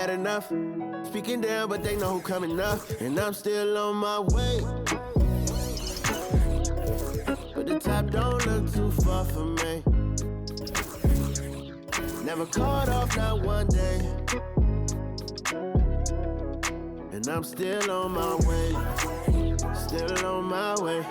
had enough. Speaking down, but they know who coming up. And I'm still on my way. But the top don't look too far for me. Never caught off, not one day. And I'm still on my way. Still on my way.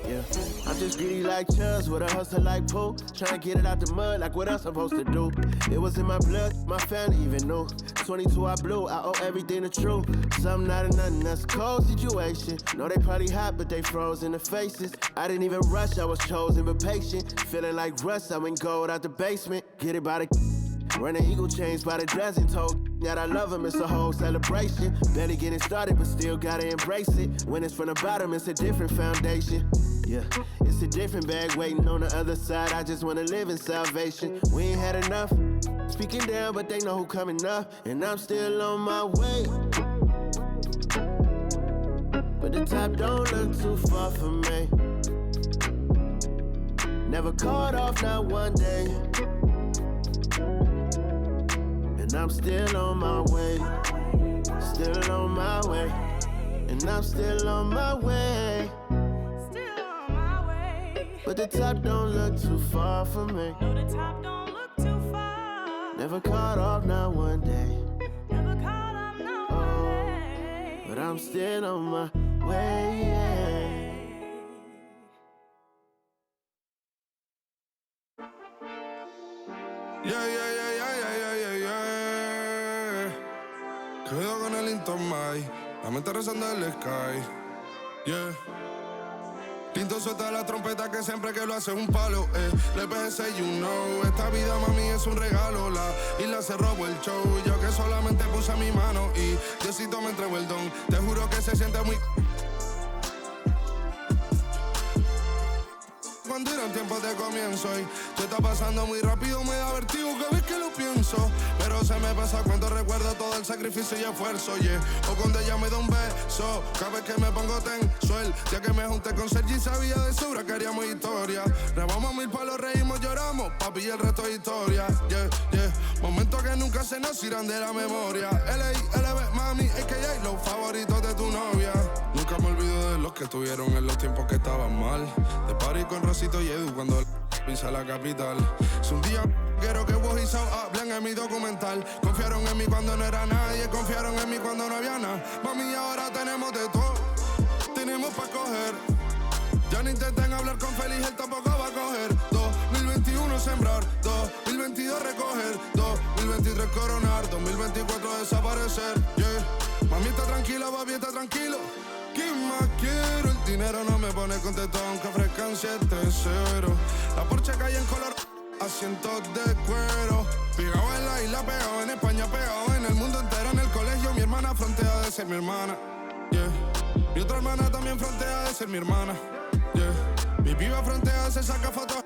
Yeah, I'm just greedy like Chubbs with a hustle like Pooh. Trying to get it out the mud like what else I'm supposed to do. It was in my blood, my family even knew. 22 I blew, I owe everything to true. Something out of nothing, that's a cold situation. Know they probably hot, but they froze in the faces. I didn't even rush, I was chosen but patient. Feeling like rust, I went gold out the basement. Get it by the running eagle chains by the dozen. Told that I love him, it's a whole celebration. Barely getting started, but still gotta embrace it. When it's from the bottom, it's a different foundation. Yeah, it's a different bag waiting on the other side. I just wanna live in salvation. We ain't had enough. Speaking down, but they know who coming up. And I'm still on my way. But the top don't look too far for me. Never caught off, not one day. And I'm still on my way. Still on my way. And I'm still on my way. But the top don't look too far for me. No, the top don't look too far. Never caught off, not one day. Never caught off, not one day. But I'm still on my way. Yeah. Quedo con el Linton Mai, la mente rezando el sky. Yeah. Linton suelta la trompeta que siempre que lo hace es un palo, Le PSA, you know, esta vida mami es un regalo. La isla se robó el show, yo que solamente puse mi mano y Diosito me entregó el don. Te juro que se siente muy... Cuando eran tiempos de comienzo y tú está pasando muy rápido, me da vertigo cada vez que lo pienso. Pero se me pasa cuando recuerdo todo el sacrificio y esfuerzo, O cuando ella me da un beso, cada vez que me pongo tenso. El día que me junté con Sergi sabía de sobra que haríamos historia. Rebamos mil palos, reímos, lloramos, papi, y el resto es historia, Momentos que nunca se nos irán de la memoria. L.A.L.B. mami, a.k.a. los favoritos de tu novia. Nunca me olvido de los que estuvieron en los tiempos que estaban mal. De party con Rosito y Edu cuando pisa la capital. Si un día quiero que vos y Sao hablen en mi documental. Confiaron en mí cuando no era nadie, confiaron en mí cuando no había nada. Mami, ahora tenemos de todo, tenemos pa' coger. Ya no intenten hablar con Feliz, él tampoco va a coger. 2021 sembrar, 2022 recoger, 2023 coronar, 2024 desaparecer, Mami está tranquila, papi está tranquilo. ¿Qué más quiero? El dinero no me pone contento aunque ofrezcan 7-0. La Porsche cae en color, asientos de cuero. Pegado en la isla, pegado en España, pegado en el mundo entero. En el colegio mi hermana frontea de ser mi hermana, Mi otra hermana también frontea de ser mi hermana, Mi piba frontea, se saca fotos,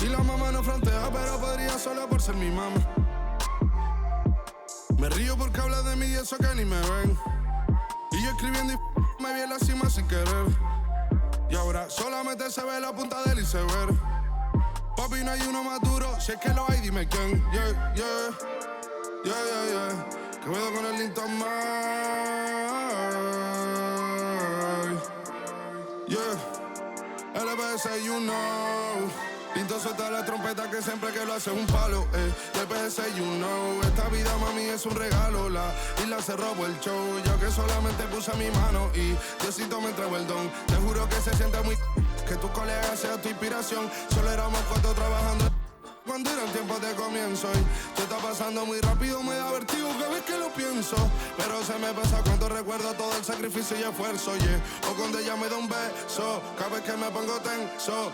Y la mamá no frontea, pero podría solo por ser mi mamá. Me río porque habla de mí y eso que ni me ven. Y yo escribiendo y me vi en la cima sin querer. Y ahora solamente se ve la punta del iceberg. Papi, no hay uno más duro, si es que lo hay, dime quién. Que puedo con el Linton Mai. LPS, you know. Linton suelta la trompeta que siempre que lo hace es un palo, LPS, you know. Esta vida, mami, es un regalo. La isla se robó el show, yo que solamente puse mi mano y Diosito me entregó el don. Te juro que se siente muy... que tus colegas sean tu inspiración. Solo éramos 4 trabajando cuando eran tiempos de comienzo y te está pasando muy rápido, me da vertigo cada vez que lo pienso. Pero se me pasa cuando recuerdo todo el sacrificio y esfuerzo, O cuando ella me da un beso, cada vez que me pongo tenso.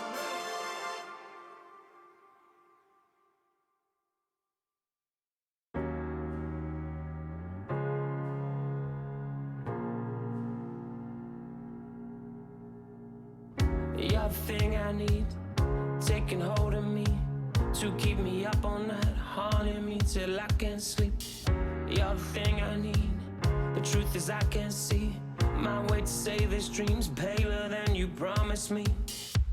You're the thing I need, taking hold of me, to keep me up all night, haunting me till I can't sleep. You're the thing I need, the truth is I can't see my way to save this dream's paler than you promised me.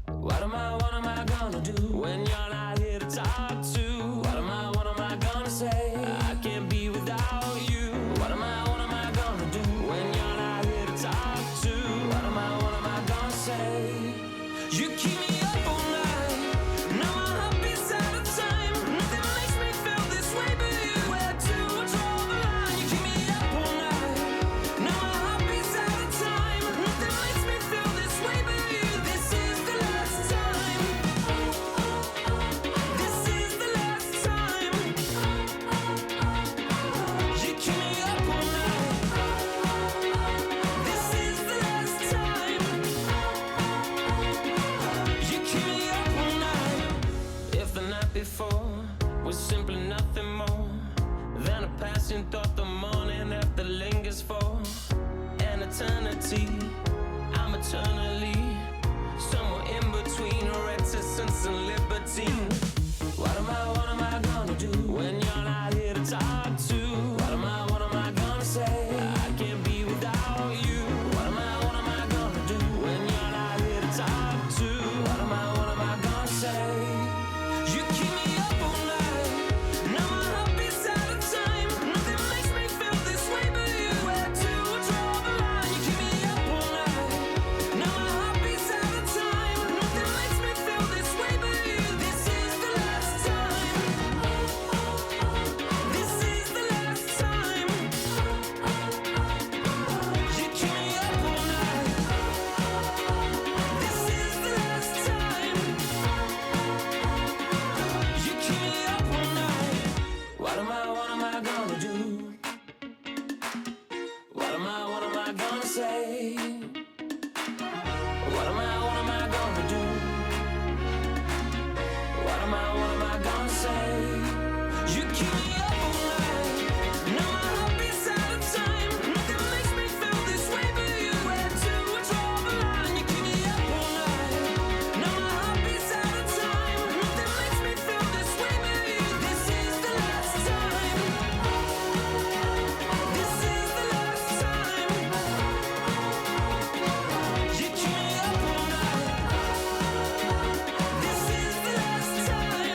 What am I gonna do when you're not here to talk to? What am I gonna say? I can't be with watching thought the morning after lingers for an eternity. I'm eternally somewhere in between reticence and libertine. What am I gonna do when you're not here to talk to? What am I gonna say? I can't be without you. What am I gonna do when you're not here to talk to? What am I gonna say? You keep me up all night. Now my heart beats out of time. Nothing makes me feel this way but you. Where to draw the line? You keep me up all night. Now my heart beats out of time. Nothing makes me feel this way but you. This is the last time. This is the last time. You keep me up all night. This is the last time. You keep me up all night. What am I gonna do? What am I gonna say? What am I gonna do? What am I gonna say? You keep me up all night. Now my heart beats out of time. Nothing makes me feel this way but you. Where to draw the line? You keep me up all night. Now my heart beats out of time. Nothing makes me feel this way but you. This is the last time. This is the last time. You keep me up all night. This is the last time.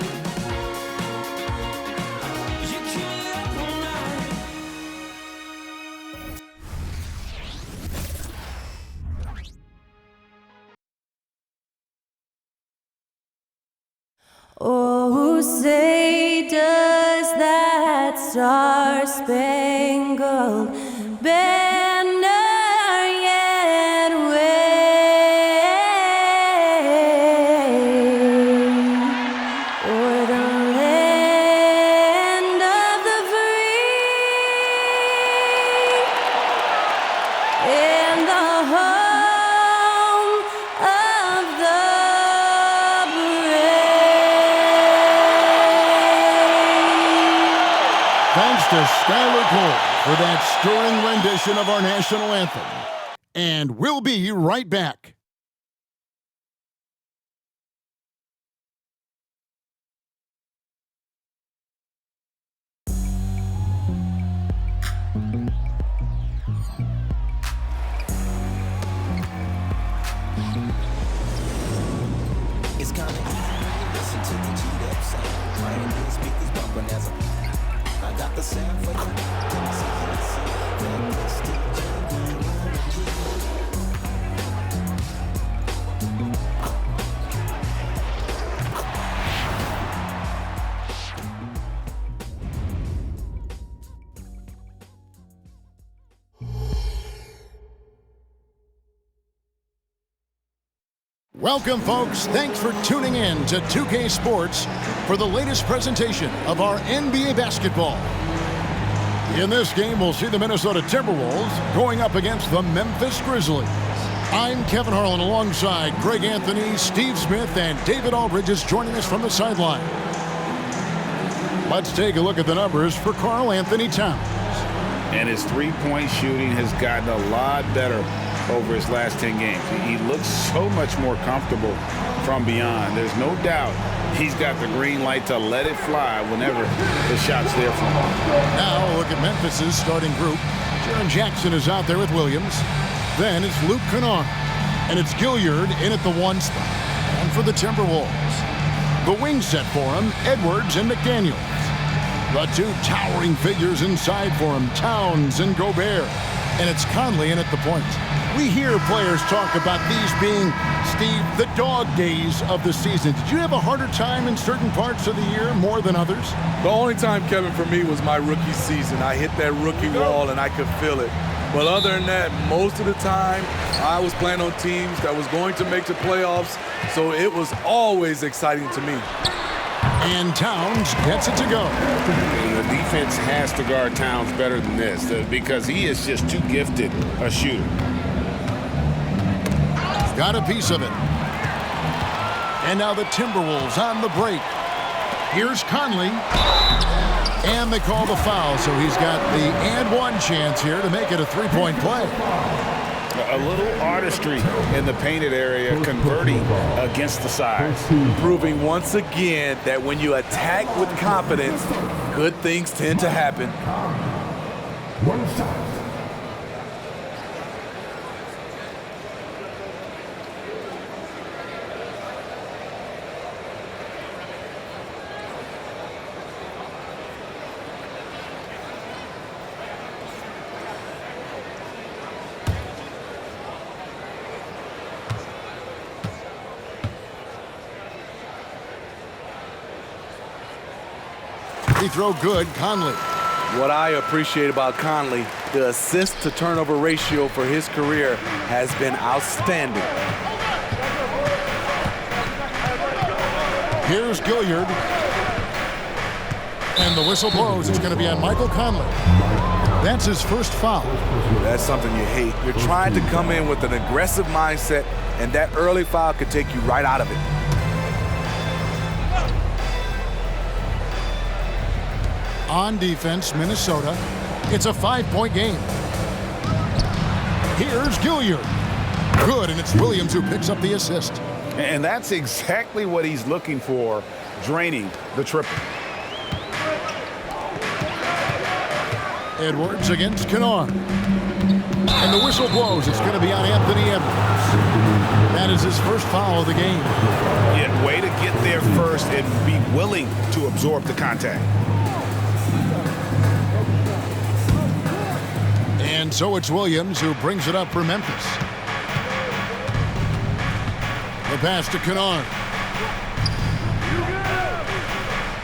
You keep me up all night. Oh, say does that star-spangled banner yet wave o'er the land of the free and the home of the brave. Thanks to Skylar Cole for that stirring rendition of our national anthem. And we'll be right back. It's kinda easy. Listen to the G-Dub sound. My Indian speakers bumping as I got the sound for you. Welcome, folks. Thanks for tuning in to 2K Sports for the latest presentation of our NBA basketball. In this game, we'll see the Minnesota Timberwolves going up against the Memphis Grizzlies. I'm Kevin Harlan alongside Greg Anthony, Steve Smith, and David Aldridge is joining us from the sideline. Let's take a look at the numbers for Karl Anthony Towns. And his three-point shooting has gotten a lot better over his last 10 games. He looks so much more comfortable from beyond. There's no doubt he's got the green light to let it fly whenever the shot's there for him. Now look at Memphis's starting group. Jaren Jackson is out there with Williams. Then it's Luke Kennard. And it's Gilliard in at the 1 spot. And for the Timberwolves, the wing set for him, Edwards and McDaniels. The two towering figures inside for him, Towns and Gobert. And it's Conley in at the point. We hear players talk about these being, Steve, the dog days of the season. Did you have a harder time in certain parts of the year more than others? The only time, Kevin, for me was my rookie season. I hit that rookie wall and I could feel it. But other than that, most of the time, I was playing on teams that was going to make the playoffs, so it was always exciting to me. And Towns gets it to go. The defense has to guard Towns better than this because he is just too gifted a shooter. Got a piece of it. And now the Timberwolves on the break. Here's Conley. And they call the foul, so he's got the and one chance here to make it a three-point play. A little artistry in the painted area, converting against the size. Proving once again that when you attack with confidence, good things tend to happen. Free throw good, Conley. What I appreciate about Conley, the assist to turnover ratio for his career has been outstanding. Here's Gilliard. And the whistle blows. It's going to be on Michael Conley. That's his first foul. That's something you hate. You're trying to come in with an aggressive mindset, and that early foul could take you right out of it. On defense, Minnesota. It's a 5-point game. Here's Gilliard. Good, and it's Williams who picks up the assist. And that's exactly what he's looking for, draining the triple. Edwards against Kennard. And the whistle blows. It's going to be on Anthony Edwards. That is his first foul of the game. Yeah, way to get there first and be willing to absorb the contact. And so it's Williams who brings it up for Memphis. The pass to Kennard.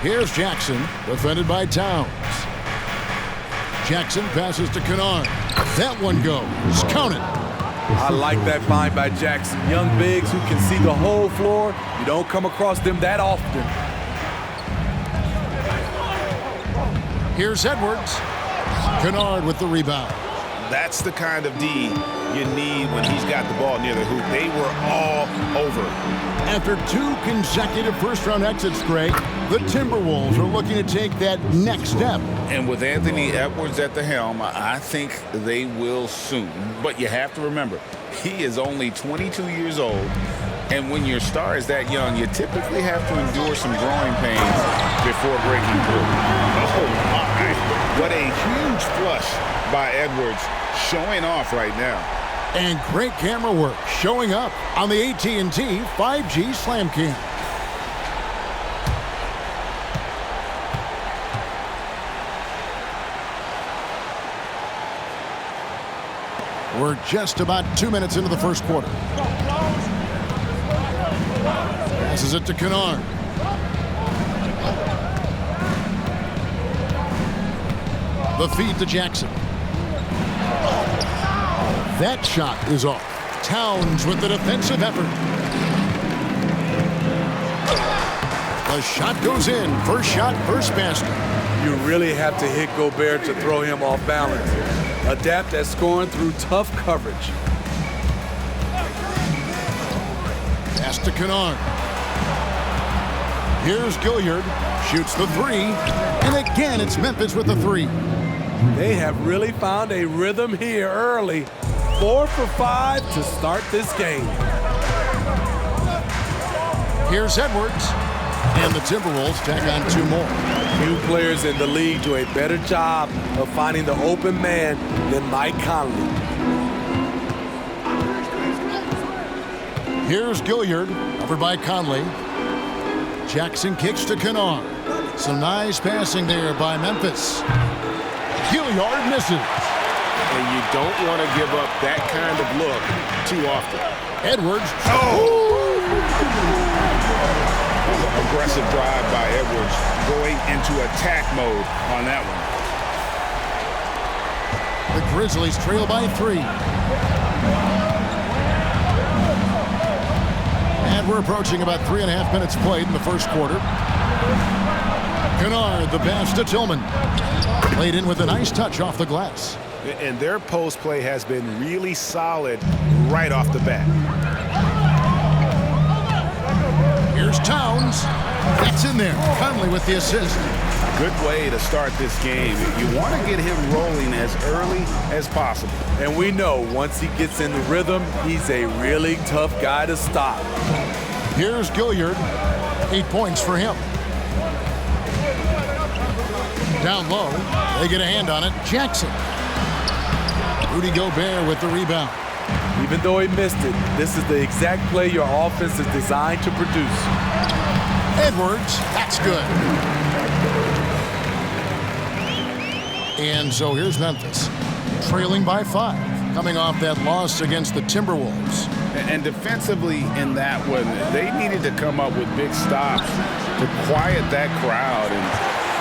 Here's Jackson, defended by Towns. Jackson passes to Kennard. That one goes. Count it. I like that find by Jackson. Young bigs who can see the whole floor. You don't come across them that often. Here's Edwards. Kennard with the rebound. That's the kind of D you need when he's got the ball near the hoop. They were all over. After 2 consecutive first-round exits, Greg, the Timberwolves are looking to take that next step. And with Anthony Edwards at the helm, I think they will soon. But you have to remember, he is only 22 years old. And when your star is that young, you typically have to endure some growing pains before breaking through. Oh, my. What a huge flush by Edwards, showing off right now. And great camera work showing up on the AT&T 5G Slam Cam. We're just about 2 minutes into the first quarter. Passes it to Kennard. The feed to Jackson. That shot is off. Towns with the defensive effort. The shot goes in. First shot, first basket. You really have to hit Gobert to throw him off balance. Adapt at scoring through tough coverage. Pass to Kennard. Here's Gilliard. Shoots the three. And again, it's Memphis with the three. They have really found a rhythm here early. 4 for 5 to start this game. Here's Edwards. And the Timberwolves tack on 2 more. Few players in the league do a better job of finding the open man than Mike Conley. Here's Gilliard, covered by Conley. Jackson kicks to Kennard. Some nice passing there by Memphis. Gilliard misses. And you don't want to give up that kind of look too often. Edwards. Aggressive drive by Edwards, going into attack mode on that one. The Grizzlies trail by 3. And we're approaching about 3.5 minutes played in the first quarter. Kennard, the pass to Tillman. Played in with a nice touch off the glass. And their post play has been really solid right off the bat. Here's Towns. That's in there. Conley with the assist. good way to start this game. You want to get him rolling as early as possible. And we know once he gets in the rhythm, he's a really tough guy to stop. Here's Gilliard. 8 points for him. Down low. They get a hand on it. Jackson. Rudy Gobert with the rebound. Even though he missed it, this is the exact play your offense is designed to produce. Edwards. That's good. And so here's Memphis, trailing by 5, coming off that loss against the Timberwolves. And defensively in that one, they needed to come up with big stops to quiet that crowd, and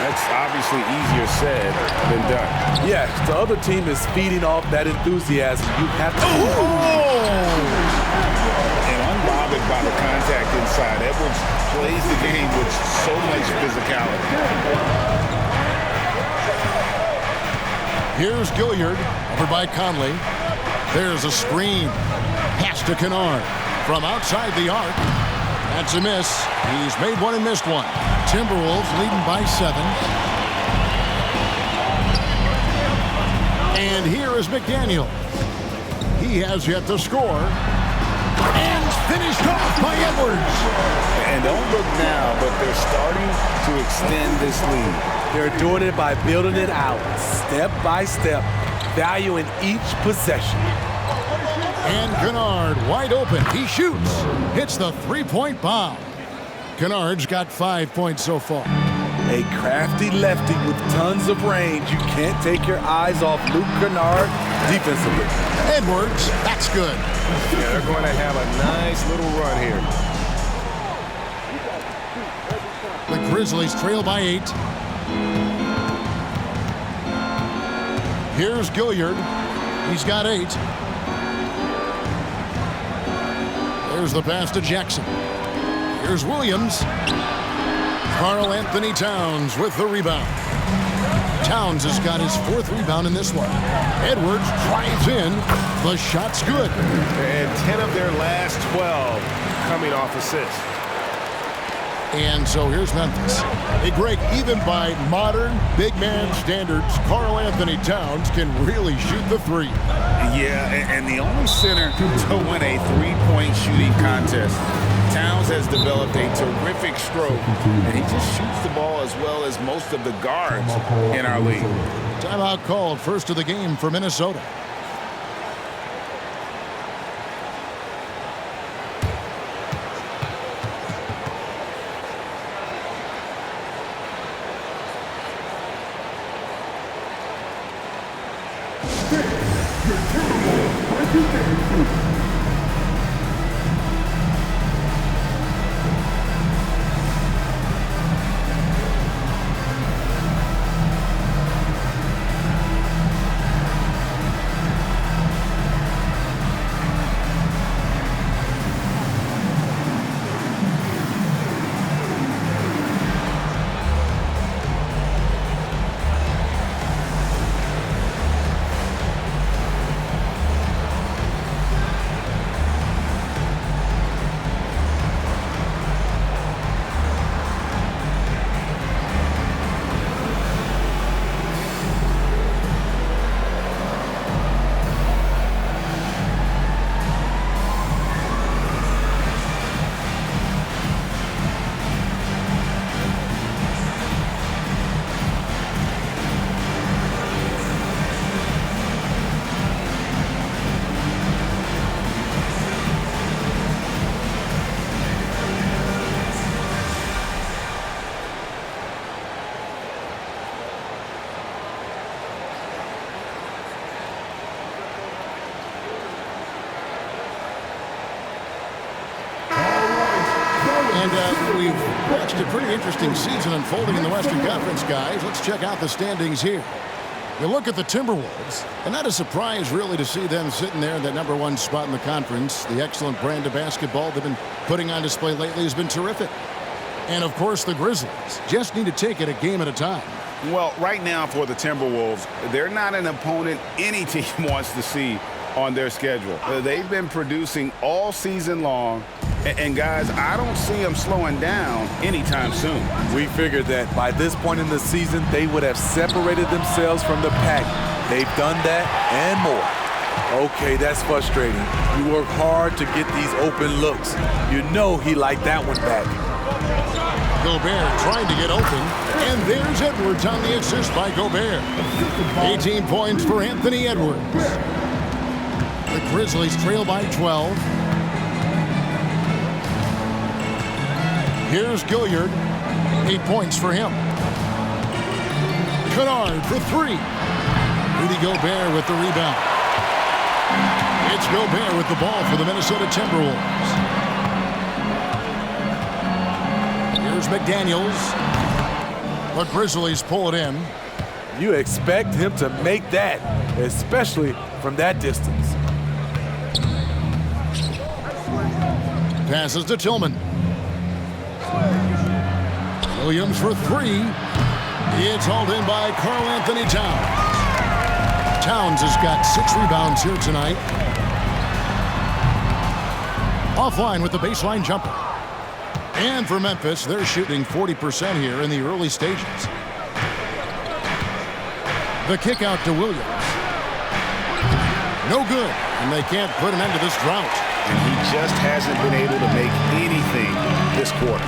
that's obviously easier said than done. Yes, the other team is feeding off that enthusiasm. You have to. And unbothered by the contact inside, Edwards plays the game with so much physicality. Here's Gilliard, over by Conley. There's a screen. Pass to Kennard from outside the arc. That's a miss. He's made one and missed one. Timberwolves leading by 7. And here is McDaniel. He has yet to score. And finished off by Edwards. And don't look now, but they're starting to extend this lead. They're doing it by building it out, step by step, valuing each possession. And Kennard wide open. He shoots. Hits the three-point bomb. Kennard's got 5 points so far. A crafty lefty with tons of range. You can't take your eyes off Luke Kennard defensively. Edwards, that's good. Yeah, they're going to have a nice little run here. The Grizzlies trail by 8. Here's Gilliard. He's got 8. There's the pass to Jackson. Here's Williams. Karl Anthony Towns with the rebound. Towns has got his 4th rebound in this one. Edwards drives in. The shot's good. And 10 of their last 12 coming off assists. And so here's Memphis. Hey, Greg, even by modern big man standards, Karl Anthony Towns can really shoot the 3. Yeah, and the only center to win a 3-point shooting contest. Towns has developed a terrific stroke, and he just shoots the ball as well as most of the guards in our league. Timeout called, first of the game for Minnesota. We've watched a pretty interesting season unfolding in the Western Conference, guys. Let's check out the standings here. You look at the Timberwolves, and not a surprise really to see them sitting there in that #1 spot in the conference. The excellent brand of basketball they've been putting on display lately has been terrific. And, of course, the Grizzlies just need to take it a game at a time. Well, right now for the Timberwolves, they're not an opponent any team wants to see on their schedule. They've been producing all season long, and guys, I don't see them slowing down anytime soon. We figured that by this point in the season, they would have separated themselves from the pack. They've done that and more. Okay, that's frustrating. You work hard to get these open looks. You know he liked that one back. Gobert trying to get open, and there's Edwards on the assist by Gobert. 18 points for Anthony Edwards. The Grizzlies trail by 12. Here's Gilliard, 8 points for him. Kennard for 3. Rudy Gobert with the rebound. It's Gobert with the ball for the Minnesota Timberwolves. Here's McDaniels. The Grizzlies pull it in. You expect him to make that, especially from that distance. Passes to Tillman. Williams for 3. It's hauled in by Karl Anthony Towns. Towns has got 6 rebounds here tonight. Offline with the baseline jumper. And for Memphis, they're shooting 40% here in the early stages. The kick out to Williams. No good, and they can't put an end to this drought. And he just hasn't been able to make anything this quarter.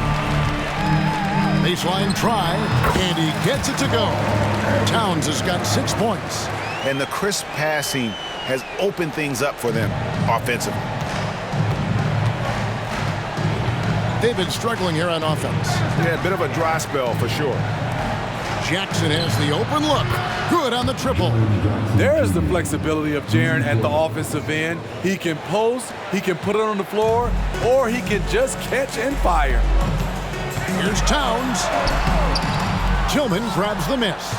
Baseline try, and he gets it to go. Towns has got 6 points. And the crisp passing has opened things up for them offensively. They've been struggling here on offense. Yeah, a bit of a dry spell for sure. Jackson has the open look. Good on the triple. There is the flexibility of Jaren at the offensive end. He can post, he can put it on the floor, or he can just catch and fire. Here's Towns. Tillman grabs the miss.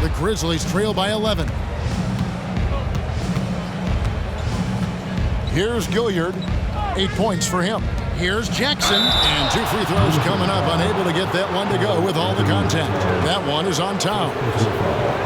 The Grizzlies trail by 11. Here's Gilliard. 8 points for him. Here's Jackson, and 2 free throws coming up, unable to get that one to go with all the contact. That one is on Towns.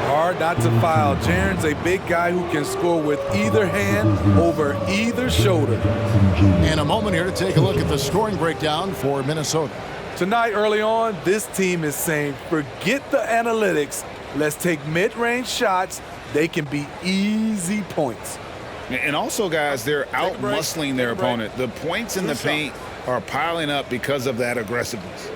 Hard not to foul. Jaren's a big guy who can score with either hand over either shoulder. And a moment here to take a look at the scoring breakdown for Minnesota. Tonight, early on, this team is saying, forget the analytics. Let's take mid-range shots. They can be easy points. And also, guys, they're out-muscling their opponent. The points in the paint are piling up because of that aggressiveness.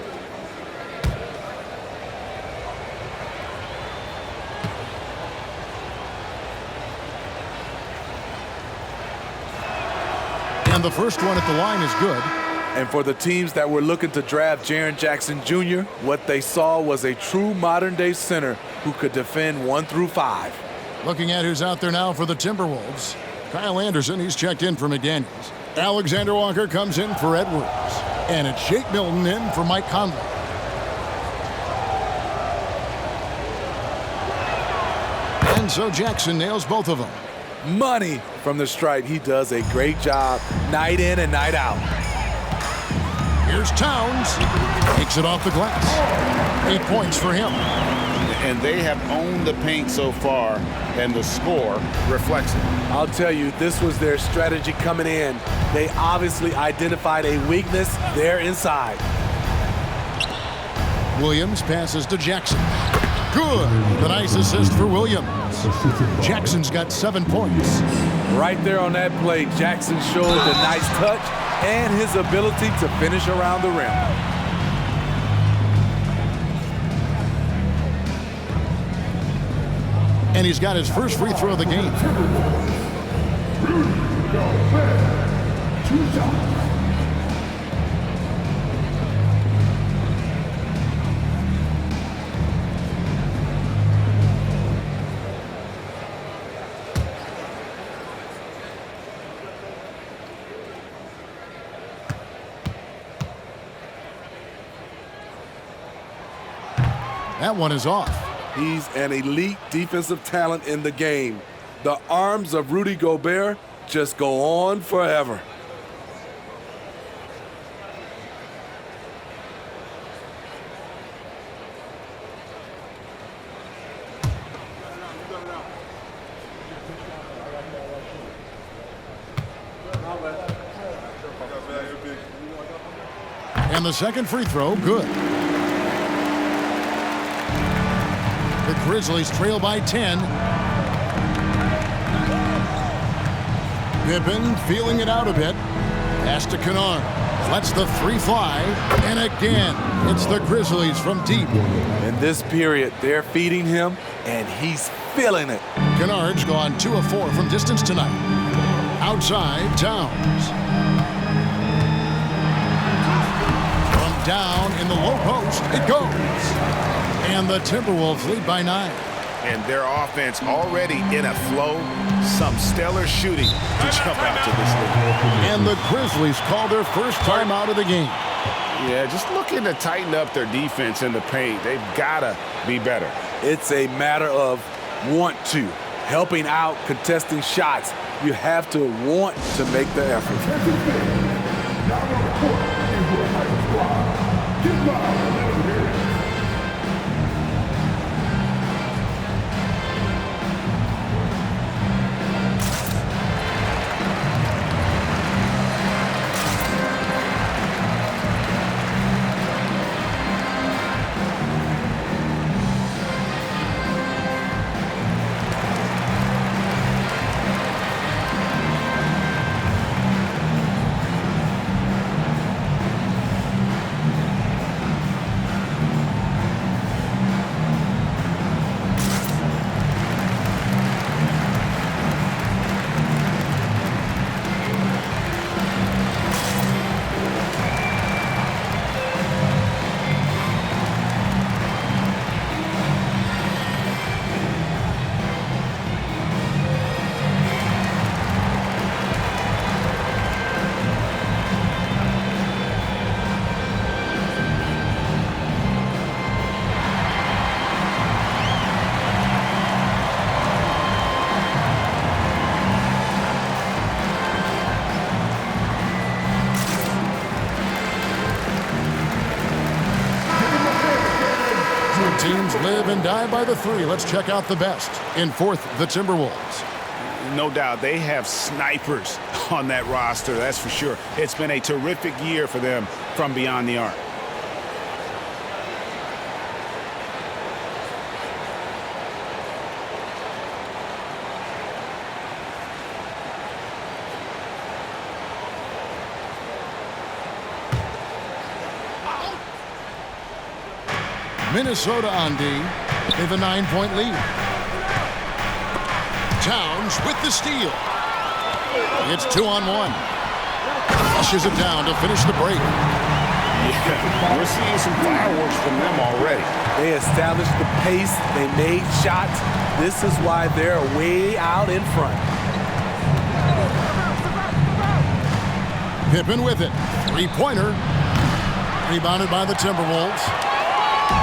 And the first one at the line is good. And for the teams that were looking to draft Jaren Jackson Jr., what they saw was a true modern-day center who could defend 1 through 5. Looking at who's out there now for the Timberwolves. Kyle Anderson, he's checked in for McDaniels. Alexander Walker comes in for Edwards. And it's Shake Milton in for Mike Conley. And so Jackson nails both of them. Money from the stripe. He does a great job night in and night out. Here's Towns. Takes it off the glass. 8 points for him. And they have owned the paint so far, and the score reflects it. I'll tell you, this was their strategy coming in. They obviously identified a weakness there inside. Williams passes to Jackson. Good. The nice assist for Williams. Jackson's got 7 points. Right there on that play, Jackson showed the nice touch and his ability to finish around the rim. And he's got his first free throw of the game. That one is off. He's an elite defensive talent in the game. The arms of Rudy Gobert just go on forever. And the second free throw, good. The Grizzlies trail by 10. Pippen feeling it out a bit. Pass to Kennard. Lets the three fly. And again, it's the Grizzlies from deep. In this period, they're feeding him, and he's feeling it. Kennard's gone 2 of 4 from distance tonight. Outside, Towns. From down in the low post, it goes. And the Timberwolves lead by 9. And their offense already in a flow. Some stellar shooting to jump out to this league. And the Grizzlies call their first time out of the game. Yeah, just looking to tighten up their defense in the paint. They've got to be better. It's a matter of want to. Helping out, contesting shots. You have to want to make the effort. Teams live and die by the three. Let's check out the best. In fourth, the Timberwolves. No doubt they have snipers on that roster, that's for sure. It's been a terrific year for them from beyond the arc. Minnesota on D. They have a 9-point lead. Towns with the steal. It's 2-on-1. Flushes it down to finish the break. Yeah, we're seeing some fireworks from them already. They established the pace. They made shots. This is why they're way out in front. Pippen with it. Three-pointer. Rebounded by the Timberwolves.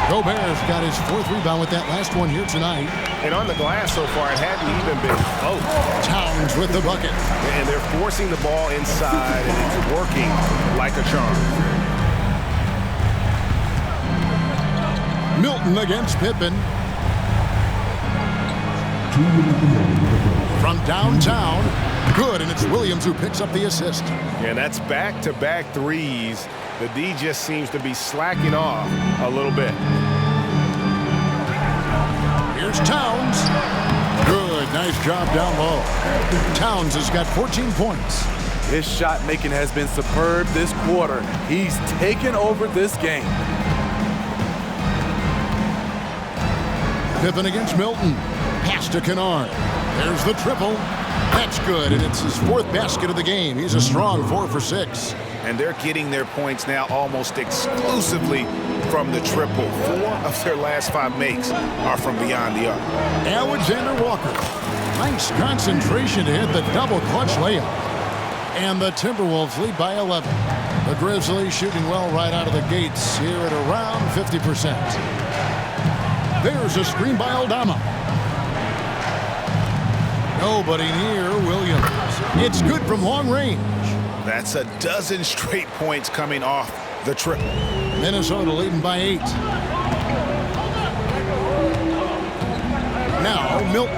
Gobert's got his fourth rebound with that last one here tonight. And on the glass so far, it hadn't even been close. Towns with the bucket. And they're forcing the ball inside, and it's working like a charm. Milton against Pippen. From downtown. Good, and it's Williams who picks up the assist. And that's back-to-back threes. The D just seems to be slacking off a little bit. Here's Towns. Good, nice job down low. Towns has got 14 points. His shot making has been superb this quarter. He's taken over this game. Pippen against Milton. Pass to Kennard. There's the triple. That's good, and it's his fourth basket of the game. He's a strong 4 for 6. And they're getting their points now almost exclusively from the triple. 4 of their last 5 makes are from beyond the arc. Alexander Walker. Nice concentration to hit the double clutch layup. And the Timberwolves lead by 11. The Grizzlies shooting well right out of the gates here at around 50%. There's a screen by Aldama. Nobody near Williams. It's good from long range. That's a dozen straight points coming off the triple. Minnesota leading by 8. Now Milton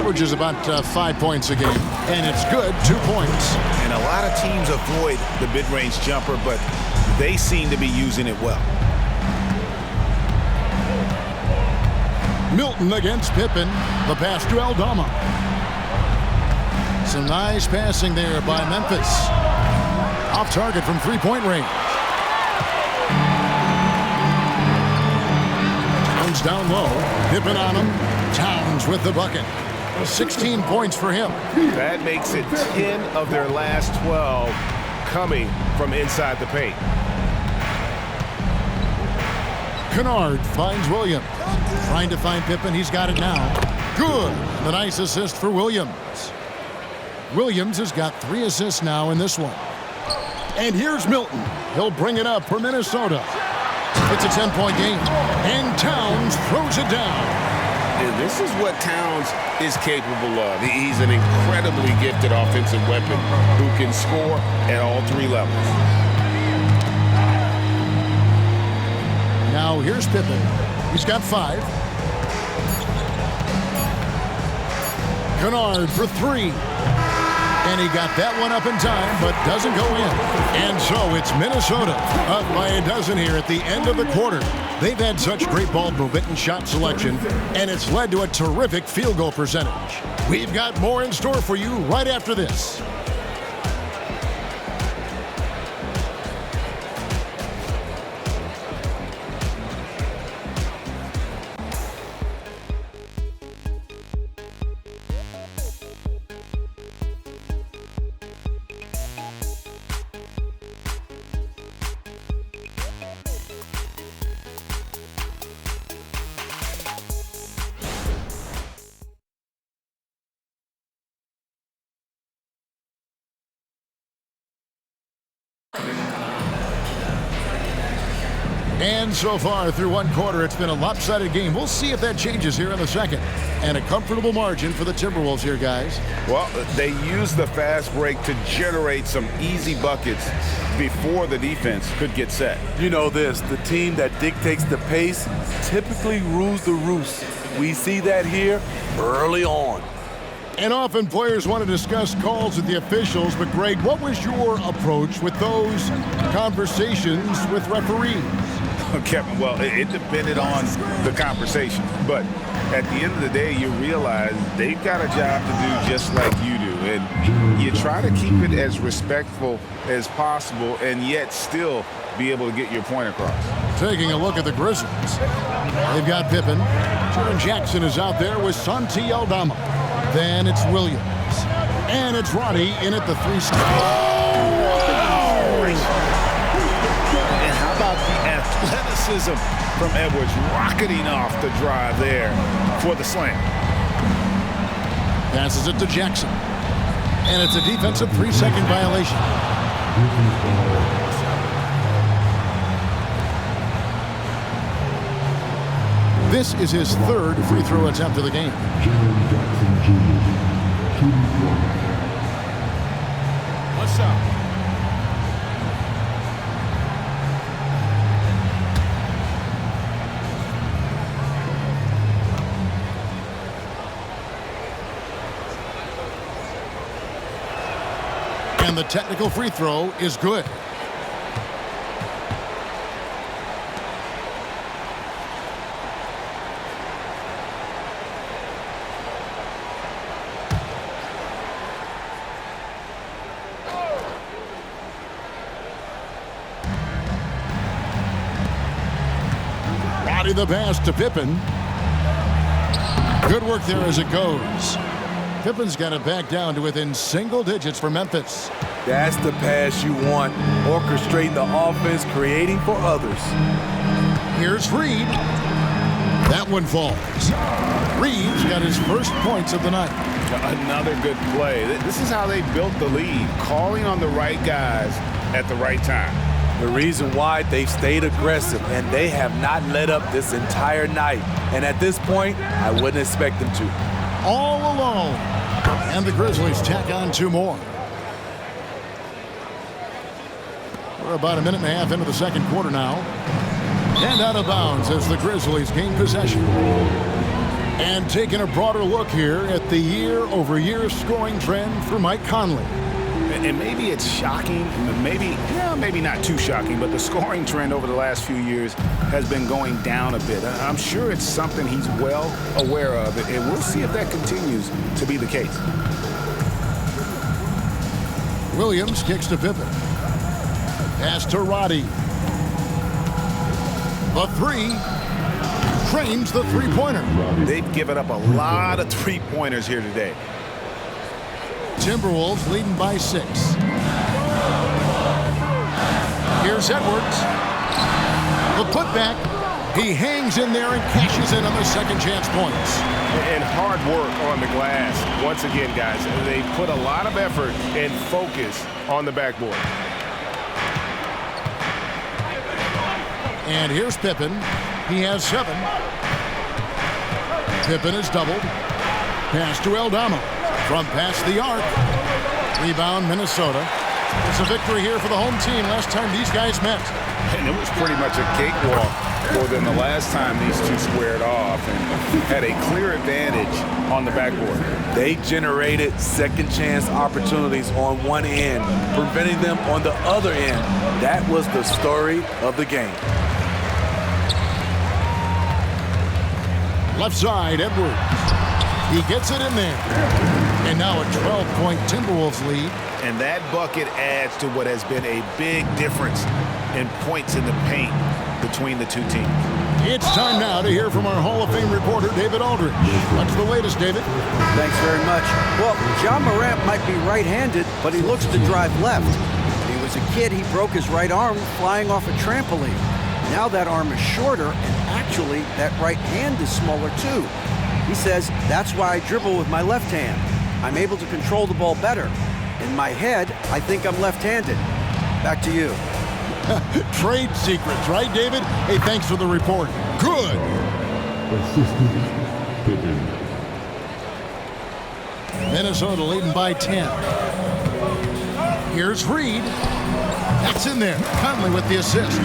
averages about 5 points a game, and it's good, 2 points. And a lot of teams avoid the mid-range jumper, but they seem to be using it well. Milton against Pippen. The pass to Aldama. Some nice passing there by Memphis. Off target from three-point range. Towns down low. Pippen on him. Towns with the bucket. 16 points for him. That makes it 10 of their last 12 coming from inside the paint. Kennard finds Williams. Trying to find Pippen. He's got it now. Good. The nice assist for Williams. Williams has got 3 assists now in this one. And here's Milton. He'll bring it up for Minnesota. It's a 10-point game. And Towns throws it down. And this is what Towns is capable of. He's an incredibly gifted offensive weapon who can score at all 3 levels. Now here's Pippen. He's got 5. Kennard for 3. And he got that one up in time, but doesn't go in. And so it's Minnesota up by a dozen here at the end of the quarter. They've had such great ball movement and shot selection, and it's led to a terrific field goal percentage. We've got more in store for you right after this. And so far through one quarter, it's been a lopsided game. We'll see if that changes here in the second. And a comfortable margin for the Timberwolves here, guys. Well, they use the fast break to generate some easy buckets before the defense could get set. You know this, the team that dictates the pace typically rules the roost. We see that here early on. And often players want to discuss calls with the officials, but Greg, what was your approach with those conversations with referees? Kevin, well, it depended on the conversation, but at the end of the day, you realize they've got a job to do just like you do, and you try to keep it as respectful as possible and yet still be able to get your point across. Taking a look at the Grizzlies. They've got Pippen. Jaren Jackson is out there with Santi Aldama. Then it's Williams. And it's Roddy in at the 3 spot. And how about the athleticism from Edwards rocketing off the drive there for the slam. Passes it to Jackson. And it's a defensive 3-second violation. This is his 3rd free throw attempt of the game. What's up? And the technical free throw is good. Roddy the pass to Pippen. Good work there as it goes. Pippen's got it back down to within single digits for Memphis. That's the pass you want. Orchestrating the offense, creating for others. Here's Reed. That one falls. Reed's got his first points of the night. Another good play. This is how they built the lead, calling on the right guys at the right time. The reason why they've stayed aggressive, and they have not let up this entire night. And at this point, I wouldn't expect them to. All alone. And the Grizzlies tack on 2 more. We're about a minute and a half into the second quarter now. And out of bounds as the Grizzlies gain possession. And taking a broader look here at the year-over-year scoring trend for Mike Conley. And maybe it's shocking, maybe not too shocking, but the scoring trend over the last few years has been going down a bit. I'm sure it's something he's well aware of, and we'll see if that continues to be the case. Williams kicks to Pippen. Pass to Roddy. The three. Trains the three-pointer. They've given up a lot of three-pointers here today. Timberwolves leading by 6. Here's Edwards. The putback. He hangs in there and cashes in on the second chance points. And hard work on the glass. Once again, guys, they put a lot of effort and focus on the backboard. And here's Pippen. He has 7. Pippen is doubled. Pass to Eldama. From past the arc. Rebound, Minnesota. It's a victory here for the home team last time these guys met. And it was pretty much a cakewalk for them the last time these two squared off and had a clear advantage on the backboard. They generated second chance opportunities on one end, preventing them on the other end. That was the story of the game. Left side, Edwards. He gets it in there. And now a 12-point Timberwolves lead. And that bucket adds to what has been a big difference in points in the paint between the two teams. It's time now to hear from our Hall of Fame reporter, David Aldridge. What's the latest, David? Thanks very much. Well, John Morant might be right-handed, but he looks to drive left. When he was a kid, he broke his right arm flying off a trampoline. Now that arm is shorter, and actually, that right hand is smaller too. He says, that's why I dribble with my left hand. I'm able to control the ball better. In my head, I think I'm left-handed. Back to you. Trade secrets, right, David? Hey, thanks for the report. Good. Minnesota leading by 10. Here's Reed. That's in there. Conley with the assist.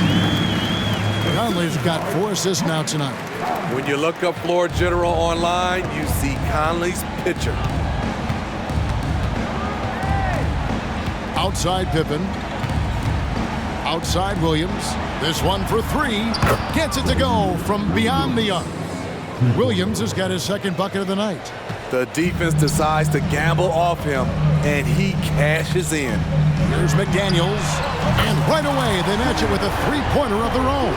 Conley's got 4 assists now tonight. When you look up floor general online, you see Conley's picture. Outside Pippen. Outside Williams. This one for 3. Gets it to go from beyond the arc. Williams has got his second bucket of the night. The defense decides to gamble off him, and he cashes in. Here's McDaniels. And right away, they match it with a three-pointer of their own.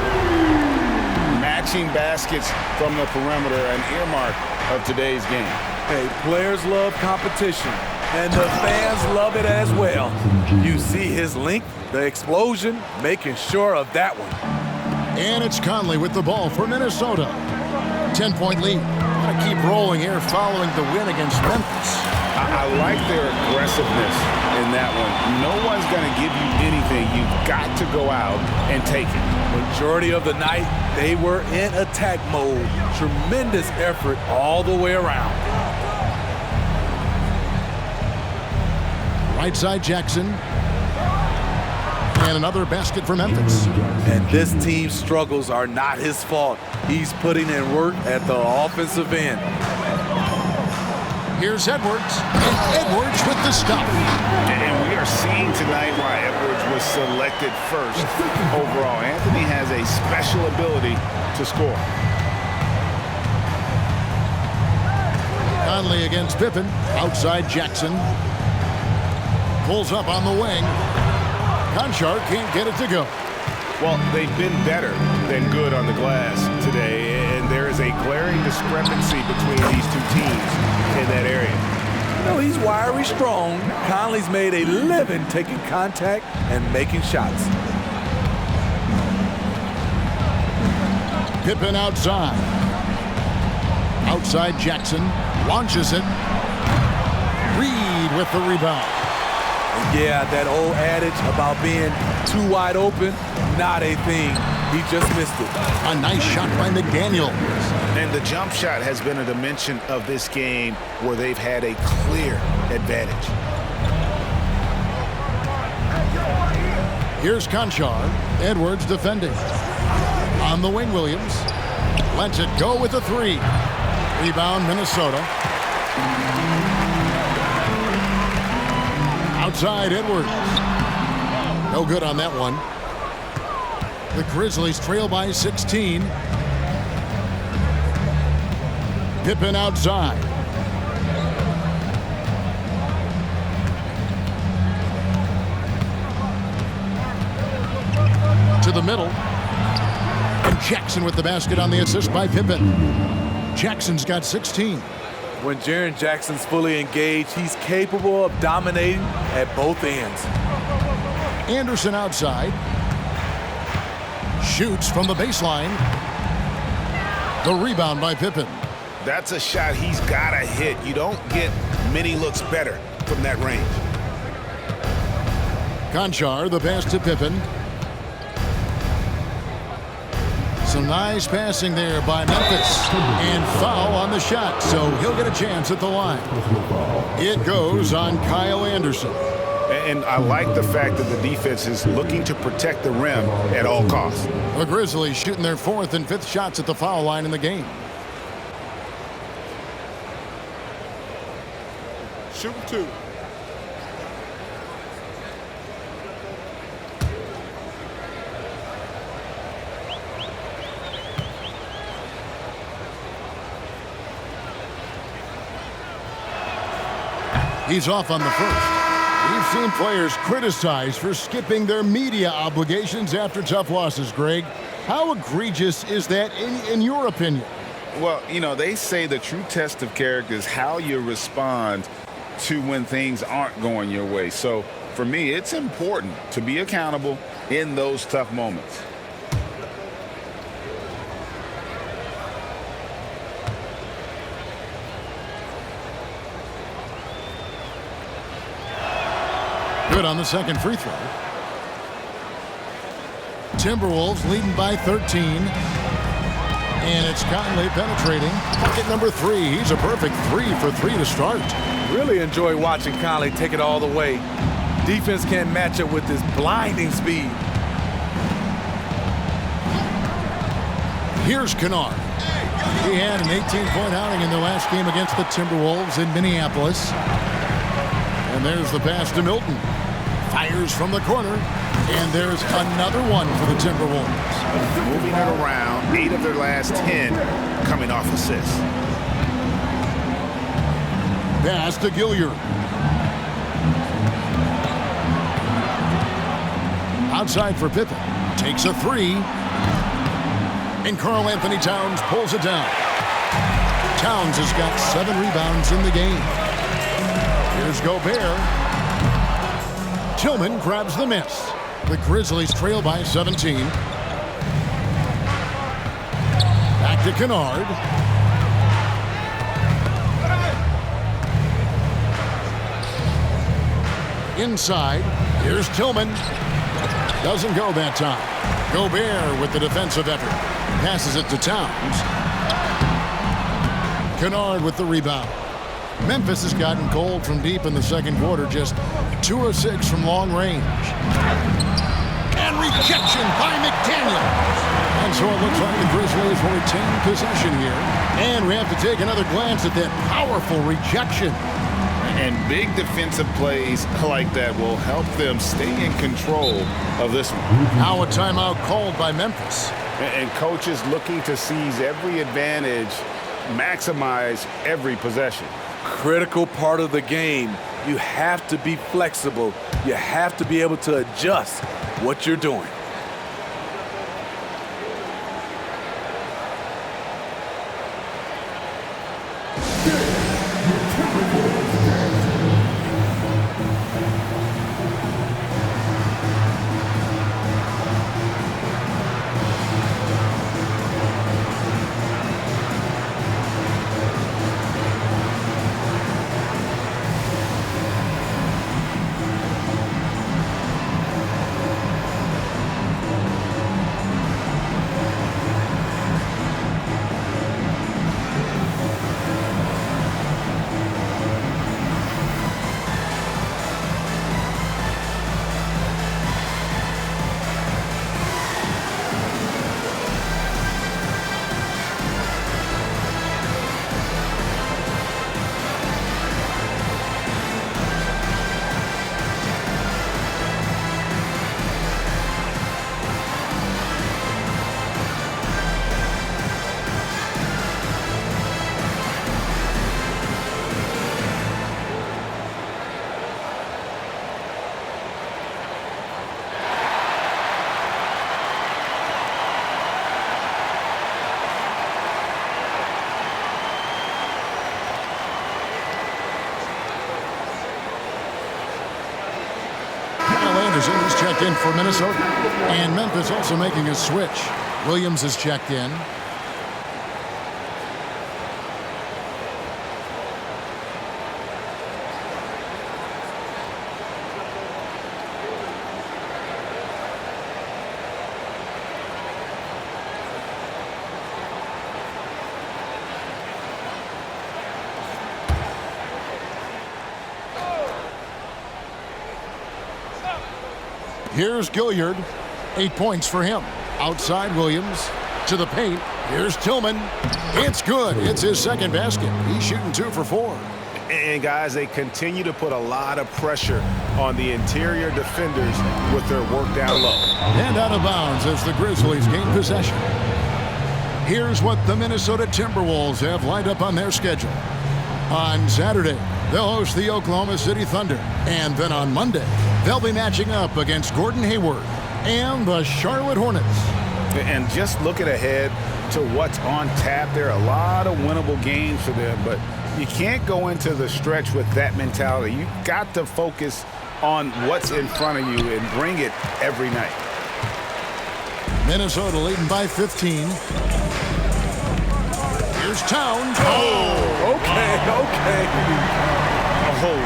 Matching baskets from the perimeter, an earmark of today's game. Hey, players love competition, and the fans love it as well. You see his length, the explosion, making sure of that one. And it's Conley with the ball for Minnesota. 10-point lead. Got to keep rolling here following the win against Memphis. I like their aggressiveness in that one. No one's going to give you anything. You've got to go out and take it. Majority of the night, they were in attack mode. Tremendous effort all the way around. Right side Jackson. And another basket for Memphis. And this team's struggles are not his fault. He's putting in work at the offensive end. Here's Edwards. And Edwards with the stop. And we are seeing tonight why Edwards was selected first overall. Anthony has a special ability to score. Conley against Pippen. Outside Jackson. Pulls up on the wing. Kennard can't get it to go. Well, they've been better than good on the glass today, and there is a glaring discrepancy between these two teams in that area. You know, he's wiry strong. Conley's made a living taking contact and making shots. Pippen outside. Outside Jackson. Launches it. Reed with the rebound. Yeah, that old adage about being too wide open, not a thing. He just missed it. A nice shot by McDaniels. And the jump shot has been a dimension of this game where they've had a clear advantage. Here's Kennard. Edwards defending. On the wing, Williams. Lets it go with a 3. Rebound, Minnesota. Outside Edwards. No good on that one. The Grizzlies trail by 16. Pippen outside. To the middle. And Jackson with the basket on the assist by Pippen. Jackson's got 16. When Jaren Jackson's fully engaged, he's capable of dominating at both ends. Anderson outside. Shoots from the baseline. The rebound by Pippen. That's a shot he's got to hit. You don't get many looks better from that range. Conchar, the pass to Pippen. Some nice passing there by Memphis. And foul on the shot, so he'll get a chance at the line. It goes on Kyle Anderson. And I like the fact that the defense is looking to protect the rim at all costs. The Grizzlies shooting their 4th and 5th shots at the foul line in the game. Shoot 2. He's off on the first. We've seen players criticized for skipping their media obligations after tough losses, Greg. How egregious is that in your opinion? Well, you know, they say the true test of character is how you respond to when things aren't going your way. So for me, it's important to be accountable in those tough moments. Good on the second free throw. Timberwolves leading by 13. And it's Conley penetrating. Bucket number 3. He's a perfect 3 for 3 to start. Really enjoy watching Conley take it all the way. Defense can't match up with his blinding speed. Here's Kennard. He had an 18-point outing in the last game against the Timberwolves in Minneapolis. And there's the pass to Milton. Fires from the corner. And there's another one for the Timberwolves. Moving it around, 8 of their last 10 coming off assists. Pass to Gilliard. Outside for Pippen. Takes a 3. And Karl Anthony Towns pulls it down. Towns has got 7 rebounds in the game. Here's Gobert. Tillman grabs the miss. The Grizzlies trail by 17. Back to Kennard. Inside. Here's Tillman. Doesn't go that time. Gobert with the defensive effort. Passes it to Towns. Kennard with the rebound. Memphis has gotten cold from deep in the second quarter, just 2 of 6 from long range. And rejection by McDaniel. And so it looks like the Grizzlies will retain possession here. And we have to take another glance at that powerful rejection. And big defensive plays like that will help them stay in control of this one. Now a timeout called by Memphis. And coaches looking to seize every advantage, maximize every possession. Critical part of the game. You have to be flexible. You have to be able to adjust what you're doing. Anderson is checked in for Minnesota. And Memphis also making a switch. Williams is checked in. Here's Gilliard. 8 points for him. Outside Williams to the paint. Here's Tillman. It's good. It's his second basket. He's shooting 2 for 4. And guys, they continue to put a lot of pressure on the interior defenders with their work down low. And out of bounds as the Grizzlies gain possession. Here's what the Minnesota Timberwolves have lined up on their schedule. On Saturday, they'll host the Oklahoma City Thunder. And then on Monday, they'll be matching up against Gordon Hayward and the Charlotte Hornets. And just looking ahead to what's on tap, there are a lot of winnable games for them, but you can't go into the stretch with that mentality. You've got to focus on what's in front of you and bring it every night. Minnesota leading by 15. Here's Towns. Oh, okay. Oh,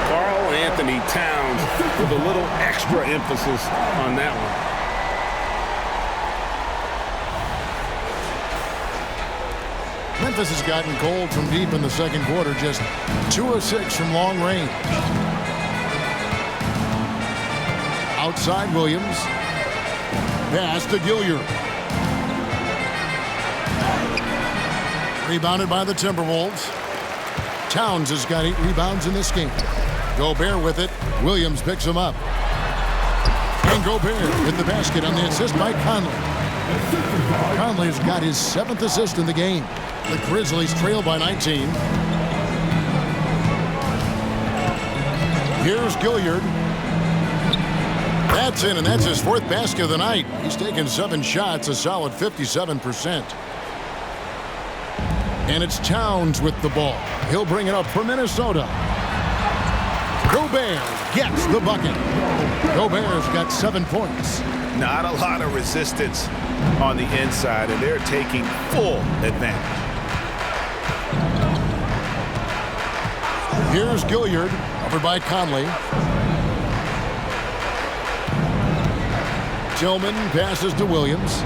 Karl Anthony Towns with a little extra emphasis on that one. Memphis has gotten cold from deep in the second quarter, just 2 of 6 from long range. Outside Williams. Pass to Gilliard. Rebounded by the Timberwolves. Towns has got 8 rebounds in this game. Gobert with it. Williams picks him up. And Gobert with the basket on the assist by Conley. Conley's got his 7th assist in the game. The Grizzlies trail by 19. Here's Gilliard. That's in, and that's his 4th basket of the night. He's taken 7 shots, a solid 57%. And it's Towns with the ball. He'll bring it up for Minnesota. Gobert gets the bucket. Gobert's got 7 points. Not a lot of resistance on the inside, and they're taking full advantage. Here's Gilliard, over by Conley. Tillman passes to Williams.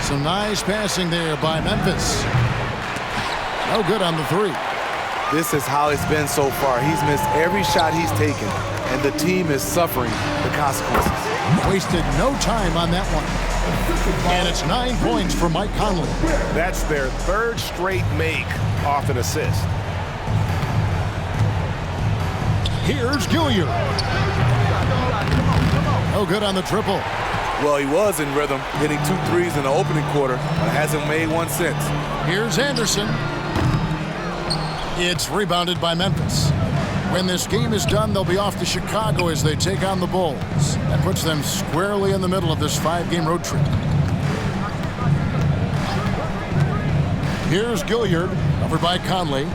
Some nice passing there by Memphis. No good on the 3. This is how it's been so far. He's missed every shot he's taken, and the team is suffering the consequences. Wasted no time on that one. And it's 9 points for Mike Conley. That's their 3rd straight make off an assist. Here's Gilliard. No good on the triple. Well, he was in rhythm, hitting 2 threes in the opening quarter, but hasn't made one since. Here's Anderson. It's rebounded by Memphis. When this game is done, they'll be off to Chicago as they take on the Bulls. That puts them squarely in the middle of this 5-game road trip. Here's Gilliard, over by Conley.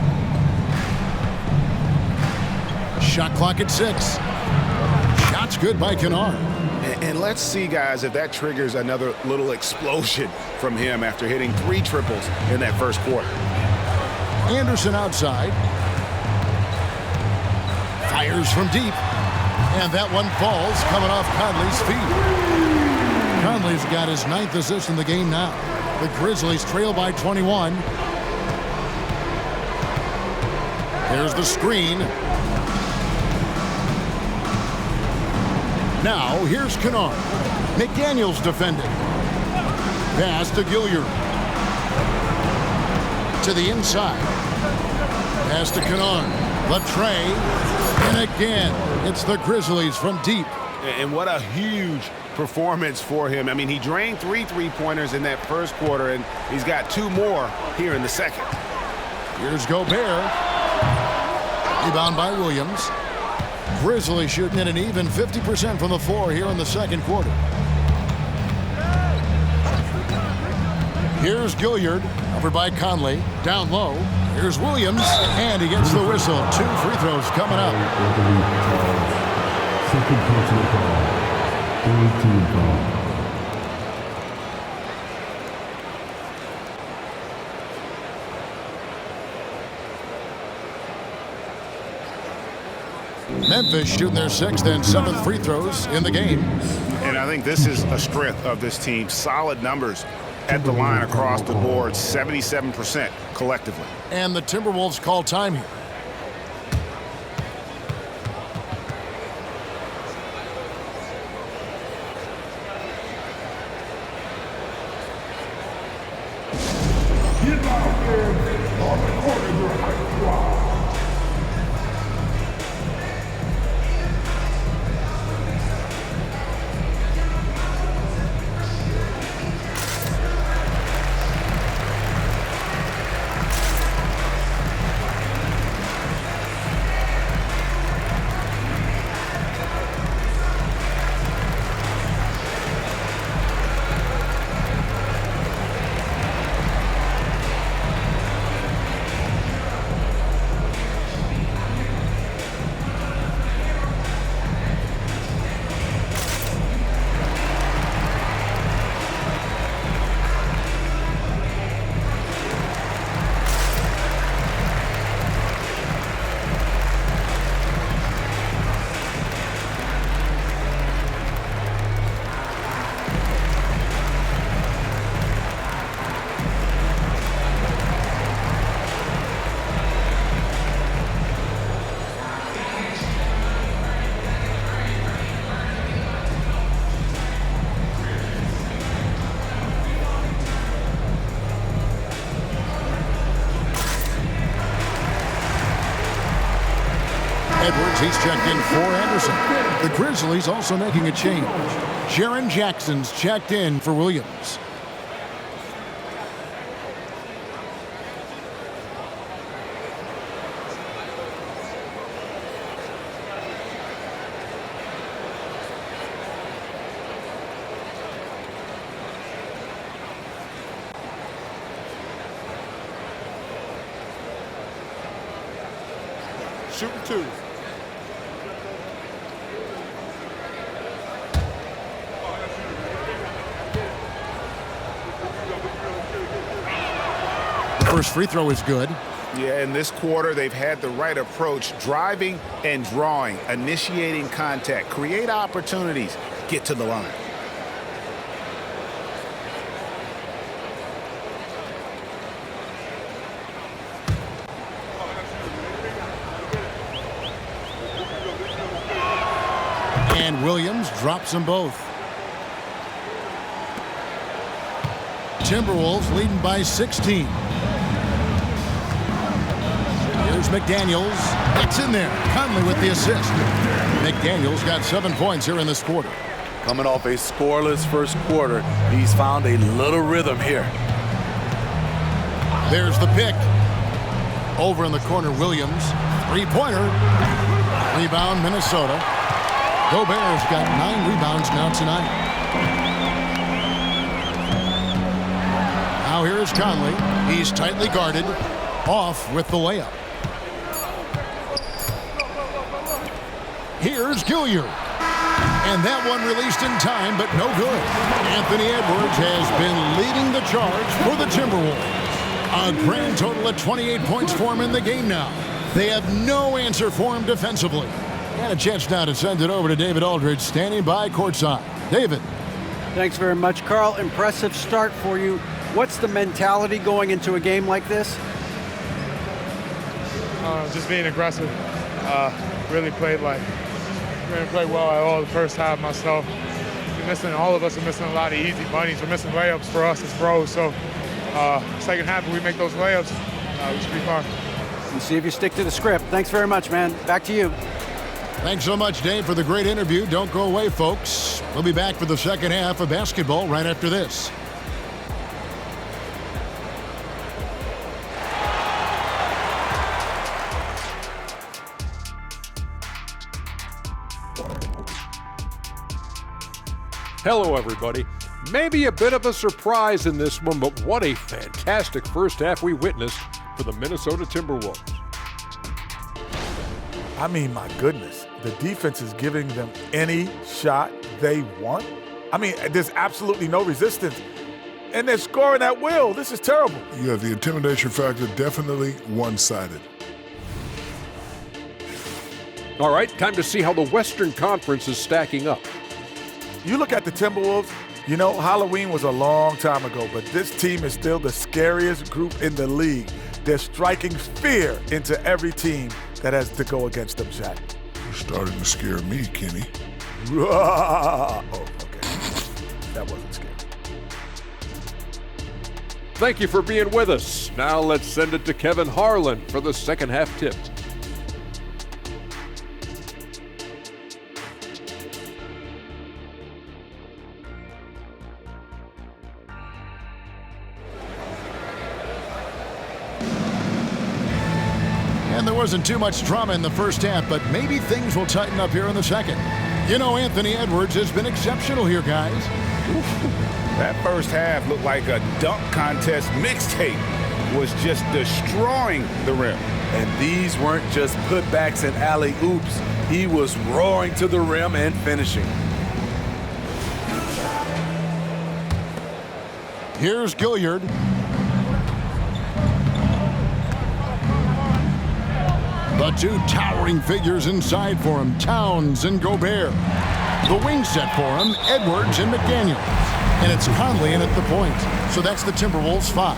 Shot clock at 6. Shot's good by Kennard. And let's see, guys, if that triggers another little explosion from him after hitting 3 triples in that first quarter. Anderson outside. Fires from deep. And that one falls, coming off Conley's feet. Conley's got his 9th assist in the game now. The Grizzlies trail by 21. Here's the screen. Now, here's Kennard. McDaniels defending. Pass to Gilliard. To the inside. Pass to Kennard. Latre. And again, it's the Grizzlies from deep. And what a huge performance for him. I mean, he drained 3 3-pointers in that first quarter, and he's got 2 more here in the second. Here's Gobert. Rebound by Williams. Grizzlies shooting at an even 50% from the floor here in the second quarter. Here's Gilliard, over by Conley. Down low. Here's Williams, and he gets the whistle. 2 free throws coming up. Second personal foul. Third team foul. Memphis shooting their 6th and 7th free throws in the game. And I think this is a strength of this team. Solid numbers at the line across the board, 77% collectively. And the Timberwolves call time here. Edwards, he's checked in for Anderson. The Grizzlies also making a change. Jaren Jackson's checked in for Williams. Shooting 2. First free throw is good. Yeah, in this quarter, they've had the right approach, driving and drawing, initiating contact, create opportunities, get to the line. And Williams drops them both. Timberwolves leading by 16. Here's McDaniels. That's in there. Conley with the assist. McDaniels got 7 points here in this quarter. Coming off a scoreless first quarter, he's found a little rhythm here. There's the pick. Over in the corner, Williams. Three-pointer. Rebound, Minnesota. Gobert's got 9 rebounds now tonight. Now here's Conley. He's tightly guarded. Off with the layup. Here's Gilliard. And that one released in time, but no good. Anthony Edwards has been leading the charge for the Timberwolves. A grand total of 28 points for him in the game now. They have no answer for him defensively. And a chance now to send it over to David Aldridge, standing by courtside. David. Thanks very much, Carl. Impressive start for you. What's the mentality going into a game like this? Just being aggressive. Really played well at all the first half myself. All of us are missing a lot of easy bunnies. We're missing layups for us as pros. So second half, if we make those layups, we should be fine. And see if you stick to the script. Thanks very much, man. Back to you. Thanks so much, Dave, for the great interview. Don't go away, folks. We'll be back for the second half of basketball right after this. Hello, everybody. Maybe a bit of a surprise in this one, but what a fantastic first half we witnessed for the Minnesota Timberwolves. I mean, my goodness, the defense is giving them any shot they want. I mean, there's absolutely no resistance, and they're scoring at will. This is terrible. Yeah, the intimidation factor definitely one-sided. All right, time to see how the Western Conference is stacking up. You look at the Timberwolves, you know, Halloween was a long time ago, but this team is still the scariest group in the league. They're striking fear into every team that has to go against them, Shaq. You're starting to scare me, Kenny. Oh, okay. That wasn't scary. Thank you for being with us. Now let's send it to Kevin Harlan for the second half tips. And there wasn't too much drama in the first half, but maybe things will tighten up here in the second. You know, Anthony Edwards has been exceptional here, guys. That first half looked like a dunk contest mixtape. Was just destroying the rim. And these weren't just putbacks and alley-oops. He was roaring to the rim and finishing. Here's Gilliard. The two towering figures inside for him, Towns and Gobert. The wing set for him, Edwards and McDaniel. And it's Conley in at the point. So that's the Timberwolves 5.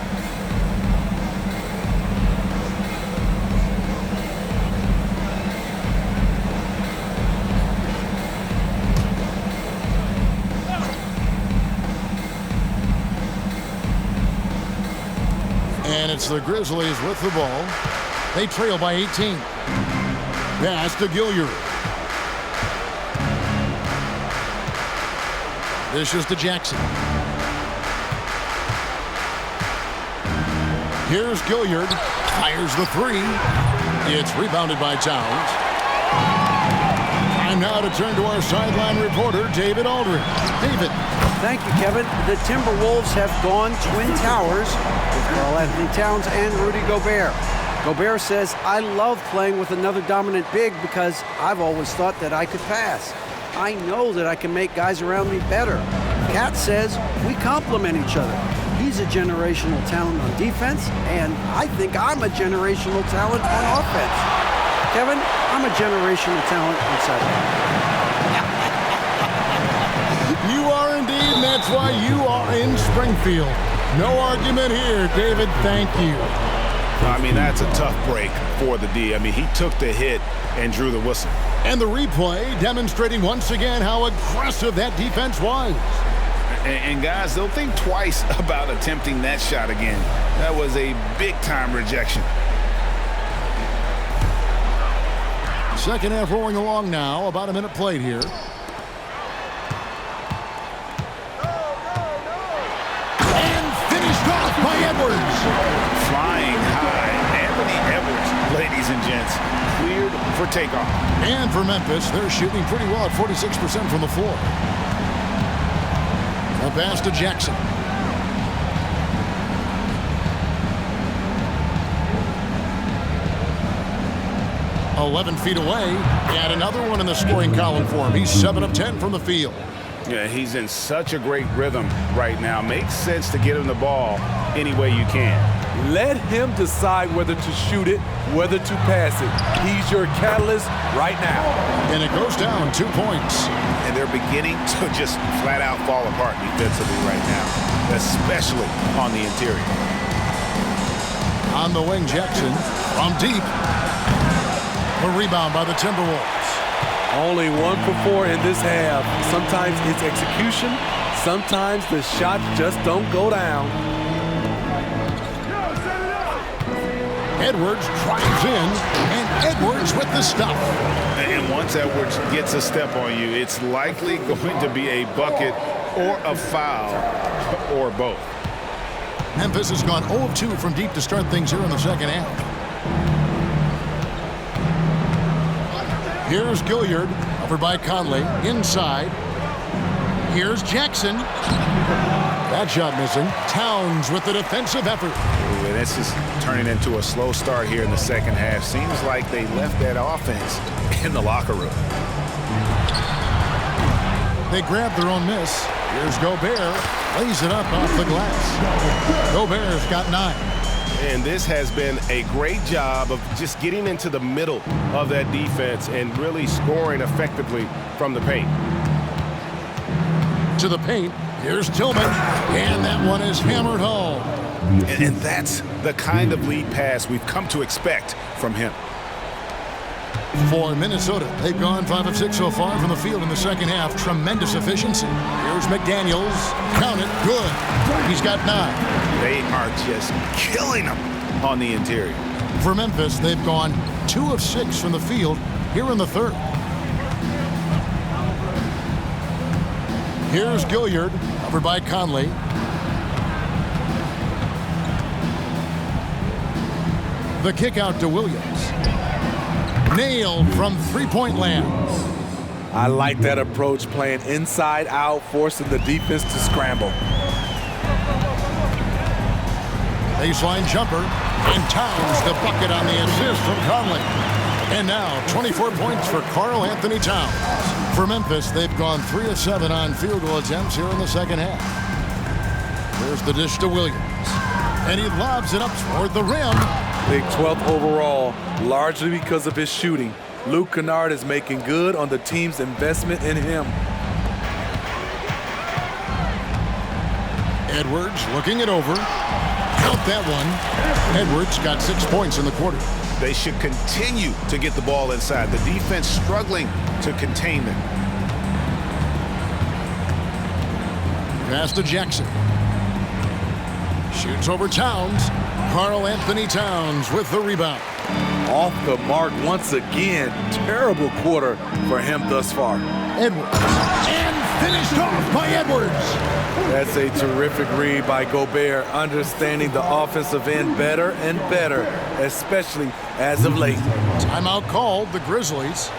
And it's the Grizzlies with the ball. They trail by 18. Pass to Gilliard. This is to Jackson. Here's Gilliard. Fires the three. It's rebounded by Towns. Time now to turn to our sideline reporter, David Aldridge. David. Thank you, Kevin. The Timberwolves have gone Twin Towers with Karl-Anthony Towns and Rudy Gobert. Gobert says, I love playing with another dominant big because I've always thought that I could pass. I know that I can make guys around me better. Cat says, we complement each other. He's a generational talent on defense, and I think I'm a generational talent on offense. Kevin, I'm a generational talent on sideline. You are indeed, and that's why you are in Springfield. No argument here, David. Thank you. I mean, that's a tough break for the D. I mean, he took the hit and drew the whistle. And the replay demonstrating once again how aggressive that defense was. And guys, they'll think twice about attempting that shot again. That was a big-time rejection. Second half rolling along now. About a minute played here. And finished off by Edwards. Flying high. Anthony Edwards, ladies and gents, cleared for takeoff. And for Memphis, they're shooting pretty well at 46% from the floor. A pass to Jackson. "11 feet away, and another one in the scoring column for him. He's 7 of 10 from the field. Yeah, he's in such a great rhythm right now. Makes sense to get him the ball any way you can. Let him decide whether to shoot it, whether to pass it. He's your catalyst right now. And it goes down 2 points. And they're beginning to just flat out fall apart defensively right now, especially on the interior. On the wing, Jackson from deep. A rebound by the Timberwolves. Only 1 for 4 in this half. Sometimes it's execution. Sometimes the shots just don't go down. Edwards drives in, and Edwards with the stop. And once Edwards gets a step on you, it's likely going to be a bucket or a foul or both. Memphis has gone 0 of 2 from deep to start things here in the second half. Here's Gilliard, over by Conley, inside. Here's Jackson. That shot missing. Towns with the defensive effort. Ooh, it this is turning into a slow start here in the second half. Seems like they left that offense in the locker room. They grab their own miss. Here's Gobert. Lays it up off the glass. Gobert's got 9. And this has been a great job of just getting into the middle of that defense and really scoring effectively from the paint. To the paint. Here's Tillman. And that one is hammered home. And that's the kind of lead pass we've come to expect from him. For Minnesota, they've gone 5 of 6 so far from the field in the second half. Tremendous efficiency. Here's McDaniels. Count it. Good. He's got 9. They are just killing them on the interior. For Memphis, they've gone 2 of 6 from the field here in the third. Here's Gilliard, over by Conley. The kick out to Williams. Nailed from three-point land. I like that approach, playing inside out, forcing the defense to scramble. Baseline jumper, and Towns the bucket on the assist from Conley. And now 24 points for Karl Anthony Towns. For Memphis, they've gone 3 of 7 on field goal attempts here in the second half. There's the dish to Williams. And he lobs it up toward the rim. Big 12th overall, largely because of his shooting. Luke Kennard is making good on the team's investment in him. Edwards looking it over. Count that one. Edwards got 6 points in the quarter. They should continue to get the ball inside. The defense struggling to contain them. Pass to Jackson. Shoots over Towns. Karl Anthony Towns with the rebound. Off the mark once again. Terrible quarter for him thus far. Edwards. And finished off by Edwards. That's a terrific read by Gobert, understanding the offensive end better and better, especially as of late. Timeout called, the Grizzlies.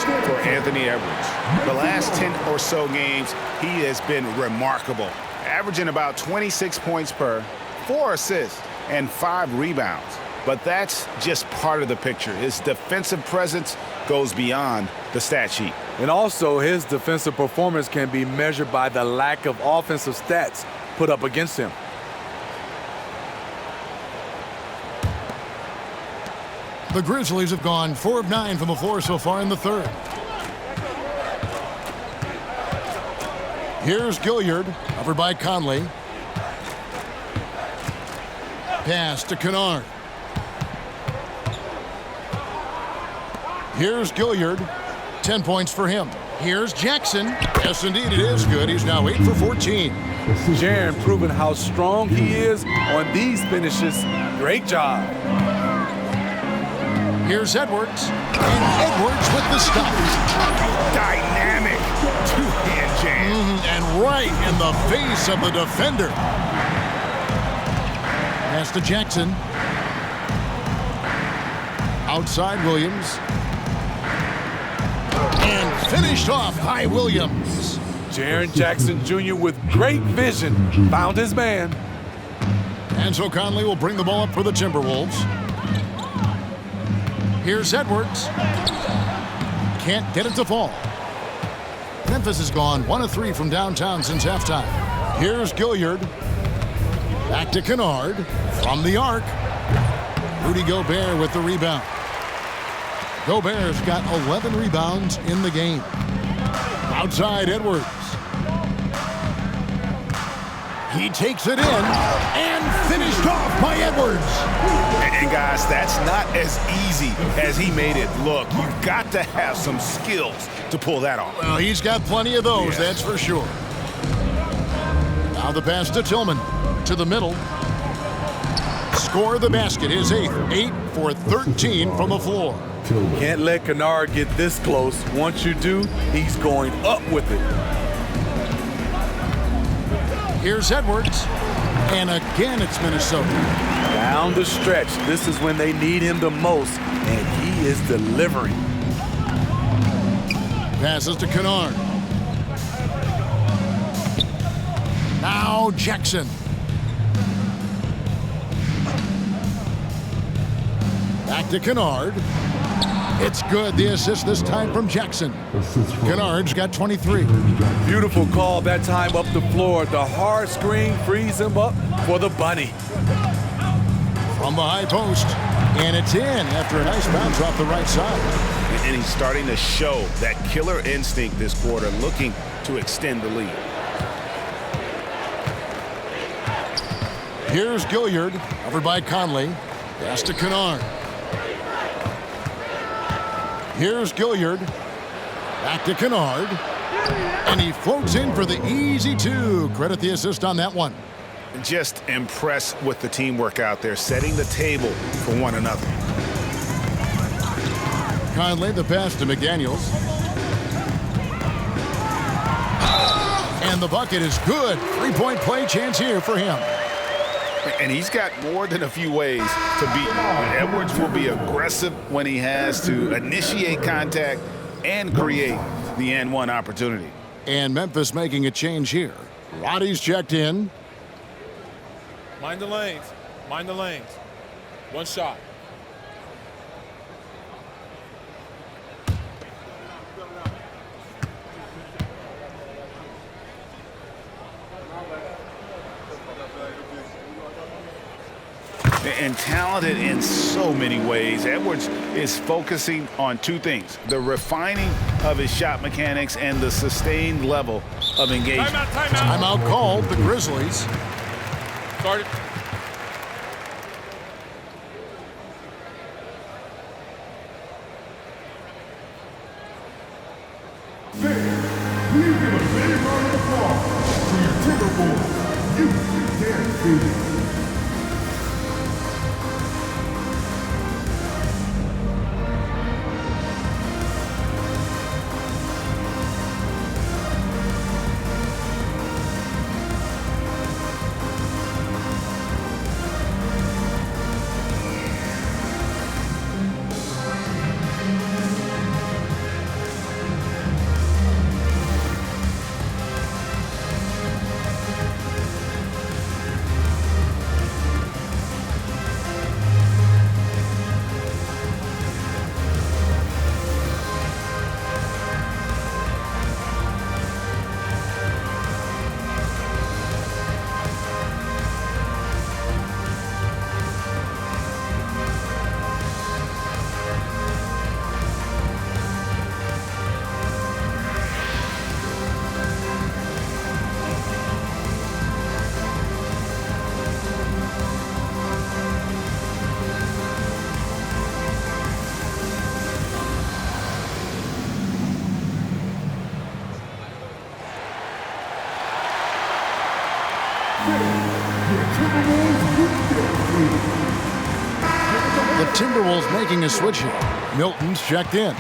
For Anthony Edwards. The last 10 or so games, he has been remarkable, averaging about 26 points per, 4 assists, and 5 rebounds. But that's just part of the picture. His defensive presence goes beyond the stat sheet. And also, his defensive performance can be measured by the lack of offensive stats put up against him. The Grizzlies have gone 4 of 9 from the floor so far in the third. Here's Gilliard, over by Conley. Pass to Kennard. Here's Gilliard, 10 points for him. Here's Jackson. Yes, indeed, it is good. He's now 8 for 14. Jaren proving how strong he is on these finishes. Great job. Here's Edwards, and Edwards with the stop. Dynamic two-hand jam. And right in the face of the defender. Pass to Jackson. Outside Williams. And finished off by Williams. Jaren Jackson Jr. with great vision found his man. And so Conley will bring the ball up for the Timberwolves. Here's Edwards. Can't get it to fall. Memphis has gone 1 of 3 from downtown since halftime. Here's Gilliard. Back to Kennard from the arc. Rudy Gobert with the rebound. Gobert's got 11 rebounds in the game. Outside Edwards. He takes it in and finished off by Edwards. And guys, that's not as easy as he made it look. You've got to have some skills to pull that off. Well, he's got plenty of those, that's for sure. Now the pass to Tillman. To the middle. Score the basket, his 8th. 8 for 13 from the floor. Can't let Kennard get this close. Once you do, he's going up with it. Here's Edwards. And again, it's Minnesota. Down the stretch. This is when they need him the most, and he is delivering. Passes to Kennard. Now Jackson. Back to Kennard. It's good. The assist this time from Jackson. Kennard's got 23. Beautiful call that time up the floor. The hard screen frees him up for the bunny. From the high post. And it's in after a nice bounce off the right side. And he's starting to show that killer instinct this quarter, looking to extend the lead. Here's Gilliard, covered by Conley. Pass to Kennard. Here's Gilliard. Back to Kennard. And he floats in for the easy 2. Credit the assist on that one. Just impressed with the teamwork out there, setting the table for one another. Conley, the pass to McDaniels. And the bucket is good. 3-point play chance here for him. And he's got more than a few ways to beat him. Edwards will be aggressive when he has to initiate contact and create the and-one opportunity. And Memphis making a change here. Roddy's checked in. Mind the lanes. Mind the lanes. One shot. And talented in so many ways. Edwards is focusing on 2 things: the refining of his shot mechanics and the sustained level of engagement. Timeout called the Grizzlies. Started. Please give a big round of applause to your Timberwolves. You dance baby. The Timberwolves making a switch here. Milton's checked in.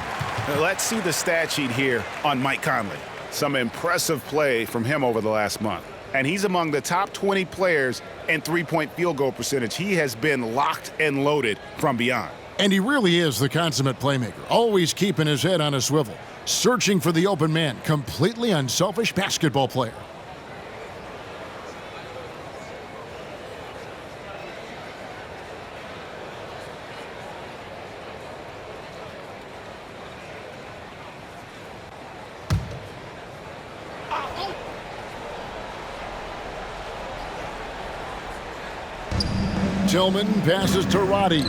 Let's see the stat sheet here on Mike Conley. Some impressive play from him over the last month. and he's among the top 20 players in three-point field goal percentage. He has been locked and loaded from beyond. And he really is the consummate playmaker, always keeping his head on a swivel, searching for the open man, completely unselfish basketball player. Tillman passes to Roddy.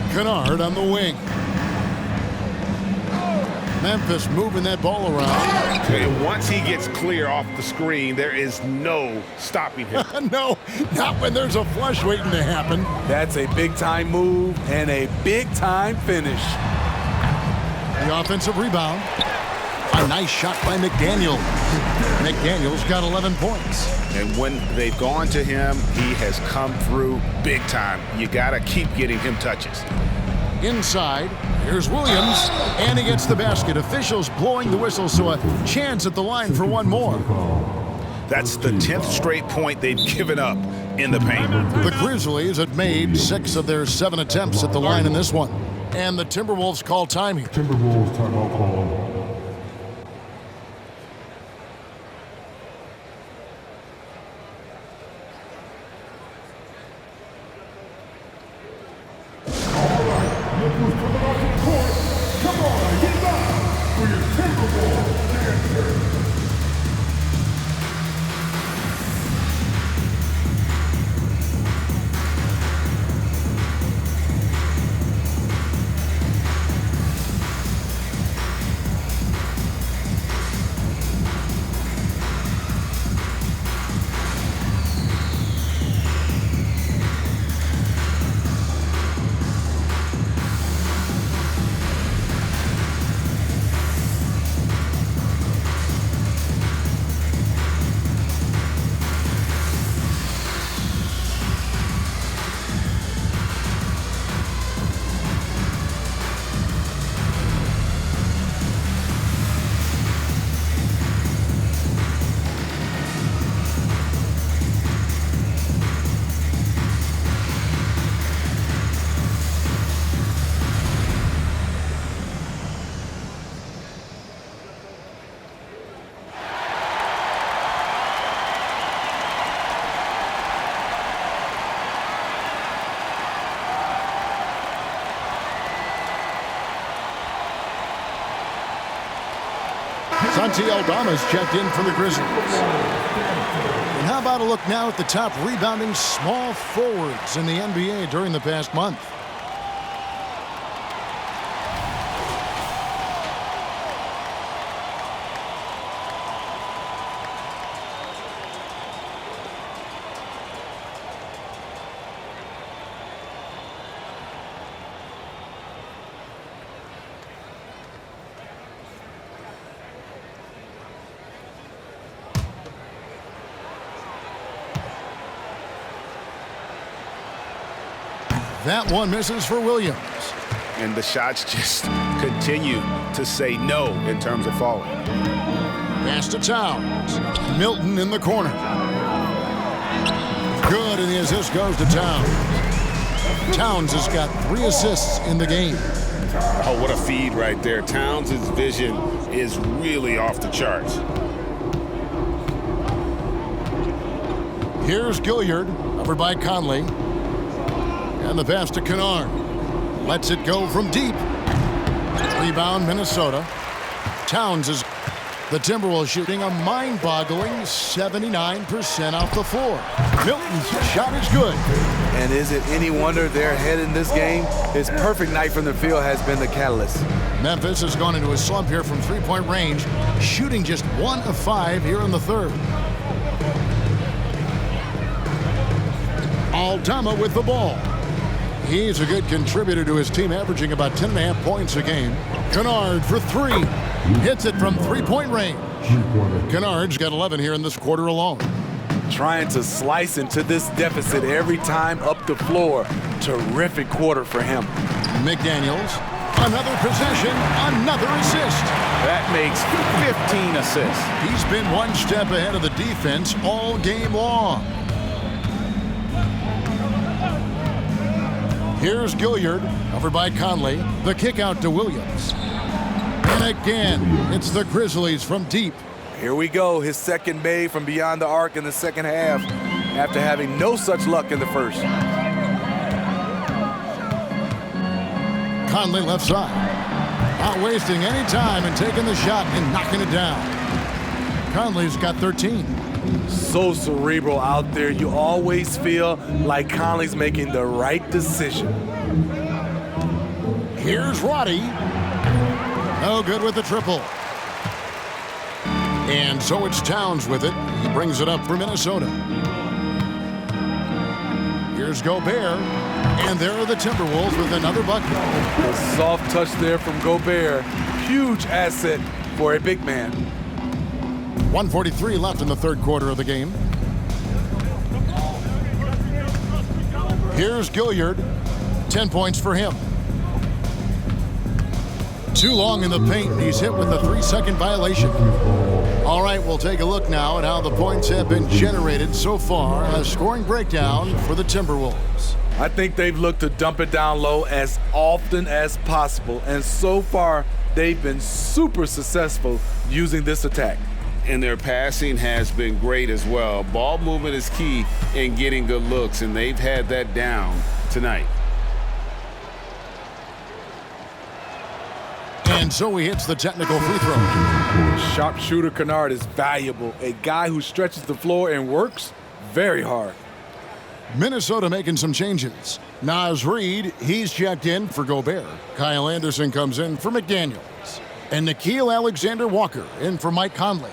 Kennard on the wing. Memphis moving that ball around. And once he gets clear off the screen, there is no stopping him. No, not when there's a flush waiting to happen. That's a big-time move and a big-time finish. The offensive rebound. A nice shot by McDaniel. McDaniel's got 11 points. And when they've gone to him, he has come through big time. You got to keep getting him touches. Inside, here's Williams, and he gets the basket. Officials blowing the whistle, so a chance at the line for one more. That's the 10th straight point they've given up in the paint. The Grizzlies have made 6 of their 7 attempts at the line in this one. And the Timberwolves call time here. Timberwolves timeout call. Santi Aldama's checked in for the Grizzlies. And how about a look now at the top rebounding small forwards in the NBA during the past month? That one misses for Williams. And the shots just continue to say no in terms of falling. Pass to Towns. Milton in the corner. Good, and the assist goes to Towns. Towns has got 3 assists in the game. Oh, what a feed right there. Towns' vision is really off the charts. Here's Gilliard, over by Conley. And the pass to Kennard. Lets it go from deep. Rebound, Minnesota. Towns is the Timberwolves shooting a mind-boggling 79% off the floor. Milton's shot is good. And is it any wonder they're ahead in this game? His perfect night from the field has been the catalyst. Memphis has gone into a slump here from three-point range, shooting just 1 of 5 here in the third. Aldama with the ball. He's a good contributor to his team, averaging about 10.5 points a game. Kennard for 3. Hits it from three-point range. Kennard's got 11 here in this quarter alone. Trying to slice into this deficit every time up the floor. Terrific quarter for him. McDaniels Another possession, another assist. That makes 15 assists. He's been one step ahead of the defense all game long. Here's Gilliard, covered by Conley. The kick out to Williams. And again, it's the Grizzlies from deep. Here we go, his second made from beyond the arc in the second half after having no such luck in the first. Conley left side. Not wasting any time and taking the shot and knocking it down. Conley's got 13. So cerebral out there. You always feel like Conley's making the right decision. Here's Roddy. No good with the triple. And so it's Towns with it. He brings it up for Minnesota. Here's Gobert. And there are the Timberwolves with another bucket. The soft touch there from Gobert. Huge asset for a big man. 1:43 left in the third quarter of the game. Here's Gilliard. 10 points for him. Too long in the paint. He's hit with a 3-second violation. All right, we'll take a look now at how the points have been generated so far. A scoring breakdown for the Timberwolves. I think they've looked to dump it down low as often as possible. And so far, they've been super successful using this attack. And their passing has been great as well. Ball movement is key in getting good looks, and they've had that down tonight. And so he hits the technical free throw. Sharpshooter Kennard is valuable. A guy who stretches the floor and works very hard. Minnesota making some changes. Naz Reid, he's checked in for Gobert. Kyle Anderson comes in for McDaniels. And Nickeil Alexander-Walker in for Mike Conley.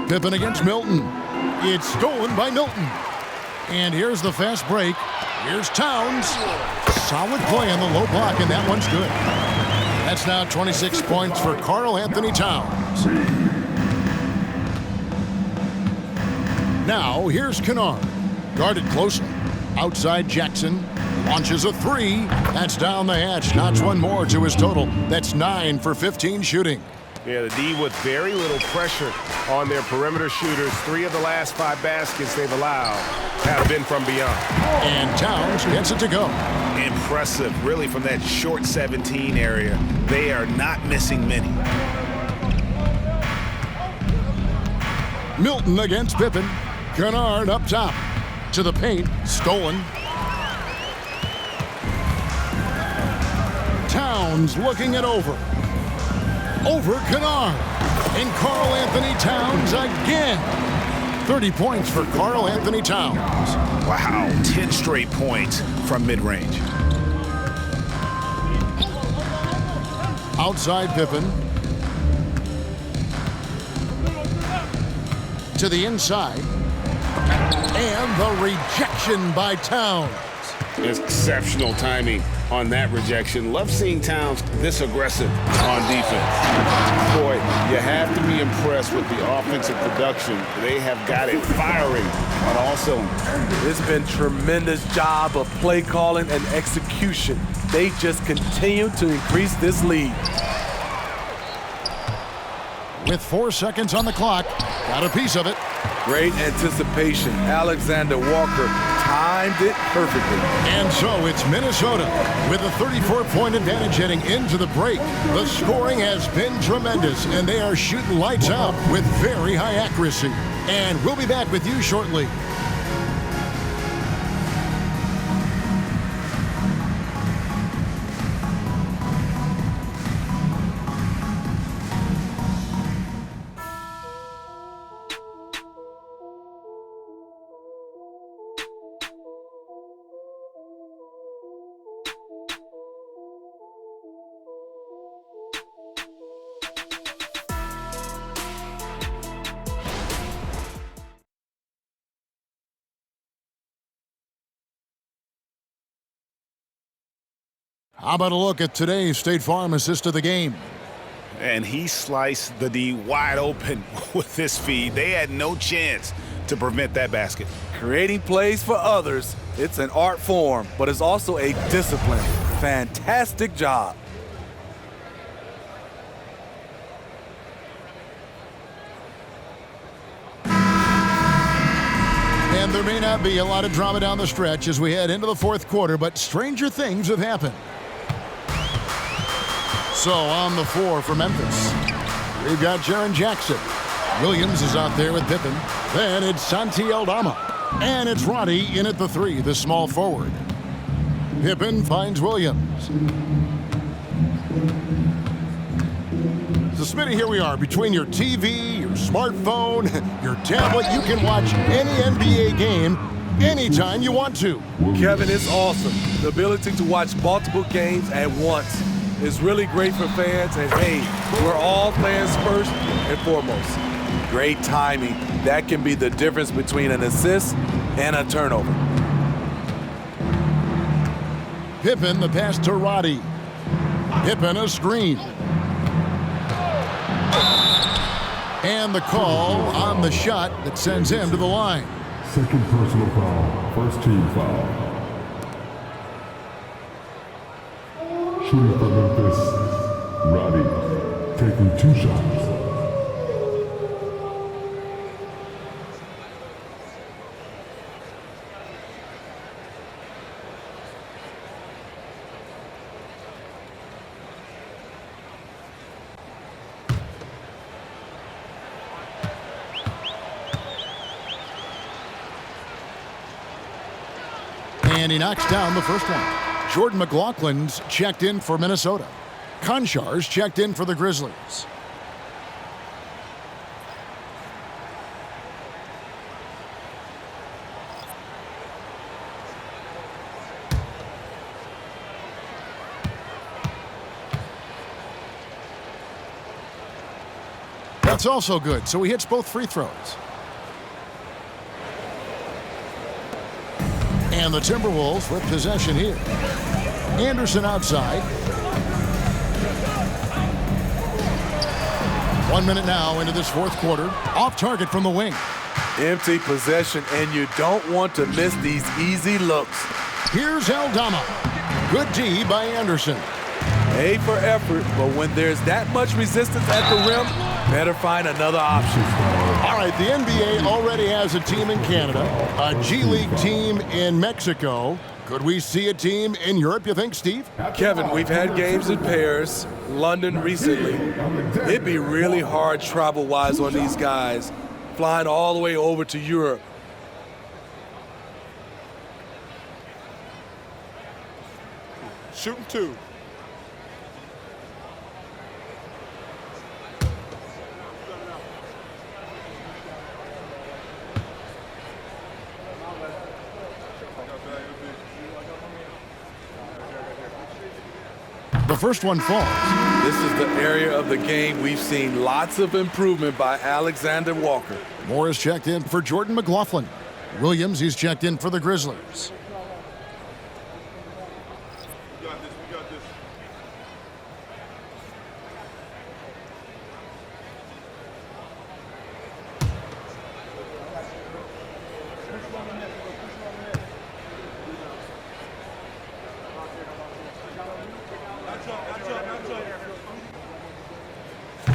Pippen against Milton. It's stolen by Milton. And here's the fast break. Here's Towns. Solid play on the low block, and that one's good. That's now 26 points for Karl Anthony Towns. Now, here's Kennard. Guarded closely. Outside Jackson. Launches a three. That's down the hatch. Knots one more to his total. That's 9 for 15 shooting. Yeah, the D with very little pressure on their perimeter shooters. 3 of the last 5 baskets they've allowed have been from beyond. And Towns gets it to go. Impressive, really, from that short 17 area. They are not missing many. Milton against Pippen. Kennard up top. To the paint. Stolen. Towns looking it over. Over Kennard. And Karl Anthony Towns again. 30 points for Karl Anthony Towns. Wow, 10 straight points from mid-range. Outside Pippen. To the inside. And the rejection by Towns. Exceptional timing on that rejection. Love seeing Towns this aggressive on defense. Boy, you have to be impressed with the offensive production. They have got it firing on all cylinders. It's been a tremendous job of play calling and execution. They just continue to increase this lead. With 4 seconds on the clock, got a piece of it. Great anticipation. Alexander Walker timed it perfectly. And so it's Minnesota with a 34-point advantage heading into the break. The scoring has been tremendous, and they are shooting lights out with very high accuracy. And we'll be back with you shortly. How about a look at today's State Farm assist of the game? and he sliced the D wide open with his feed. They had no chance to prevent that basket. Creating plays for others, it's an art form, but it's also a discipline. Fantastic job. And there may not be a lot of drama down the stretch as we head into the fourth quarter, but stranger things have happened. So on the floor for Memphis, we've got Jaren Jackson. Williams is out there with Pippen. Then it's Santi Aldama. And it's Roddy in at the 3, the small forward. Pippen finds Williams. So Smitty, here we are. Between your TV, your smartphone, your tablet, you can watch any NBA game anytime you want to. Kevin, it's awesome. The ability to watch multiple games at once is really great for fans. And hey, we're all fans first and foremost. Great timing. That can be the difference between an assist and a turnover. Pippen, the pass to Roddy. Pippen, a screen. And the call on the shot that sends him to the line. Second personal foul, first team foul. Shooting for Memphis, Roddy, taking 2 shots. And he knocks down the first one. Jordan McLaughlin's checked in for Minnesota. Konshar's checked in for the Grizzlies. That's also good, so he hits both free throws. And the Timberwolves with possession here. Anderson outside. 1 minute now into this fourth quarter. Off target from the wing. Empty possession, and you don't want to miss these easy looks. Here's Aldama. Good D by Anderson. A for effort, but when there's that much resistance at the rim, better find another option. All right, the NBA already has a team in Canada, a G League team in Mexico. Could we see a team in Europe, you think, Steve? Kevin, we've had games in Paris, London recently. It'd be really hard travel-wise on these guys, flying all the way over to Europe. Shooting 2. The first one falls. This is the area of the game we've seen lots of improvement by Alexander Walker. Moore is checked in for Jordan McLaughlin. Williams, he's checked in for the Grizzlies. We got this.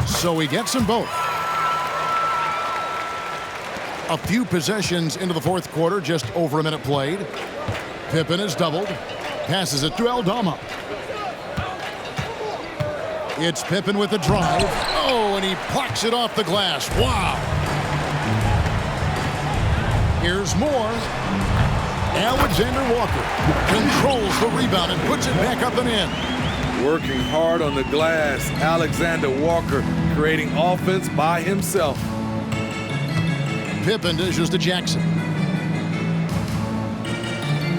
So he gets them both. A few possessions into the fourth quarter, just over a minute played. Pippen is doubled. Passes it to Aldama. It's Pippen with the drive. Oh, and he plucks it off the glass. Wow. Here's Moore. Alexander Walker controls the rebound and puts it back up and in. Working hard on the glass, Alexander Walker creating offense by himself. Pippen dishes to Jackson.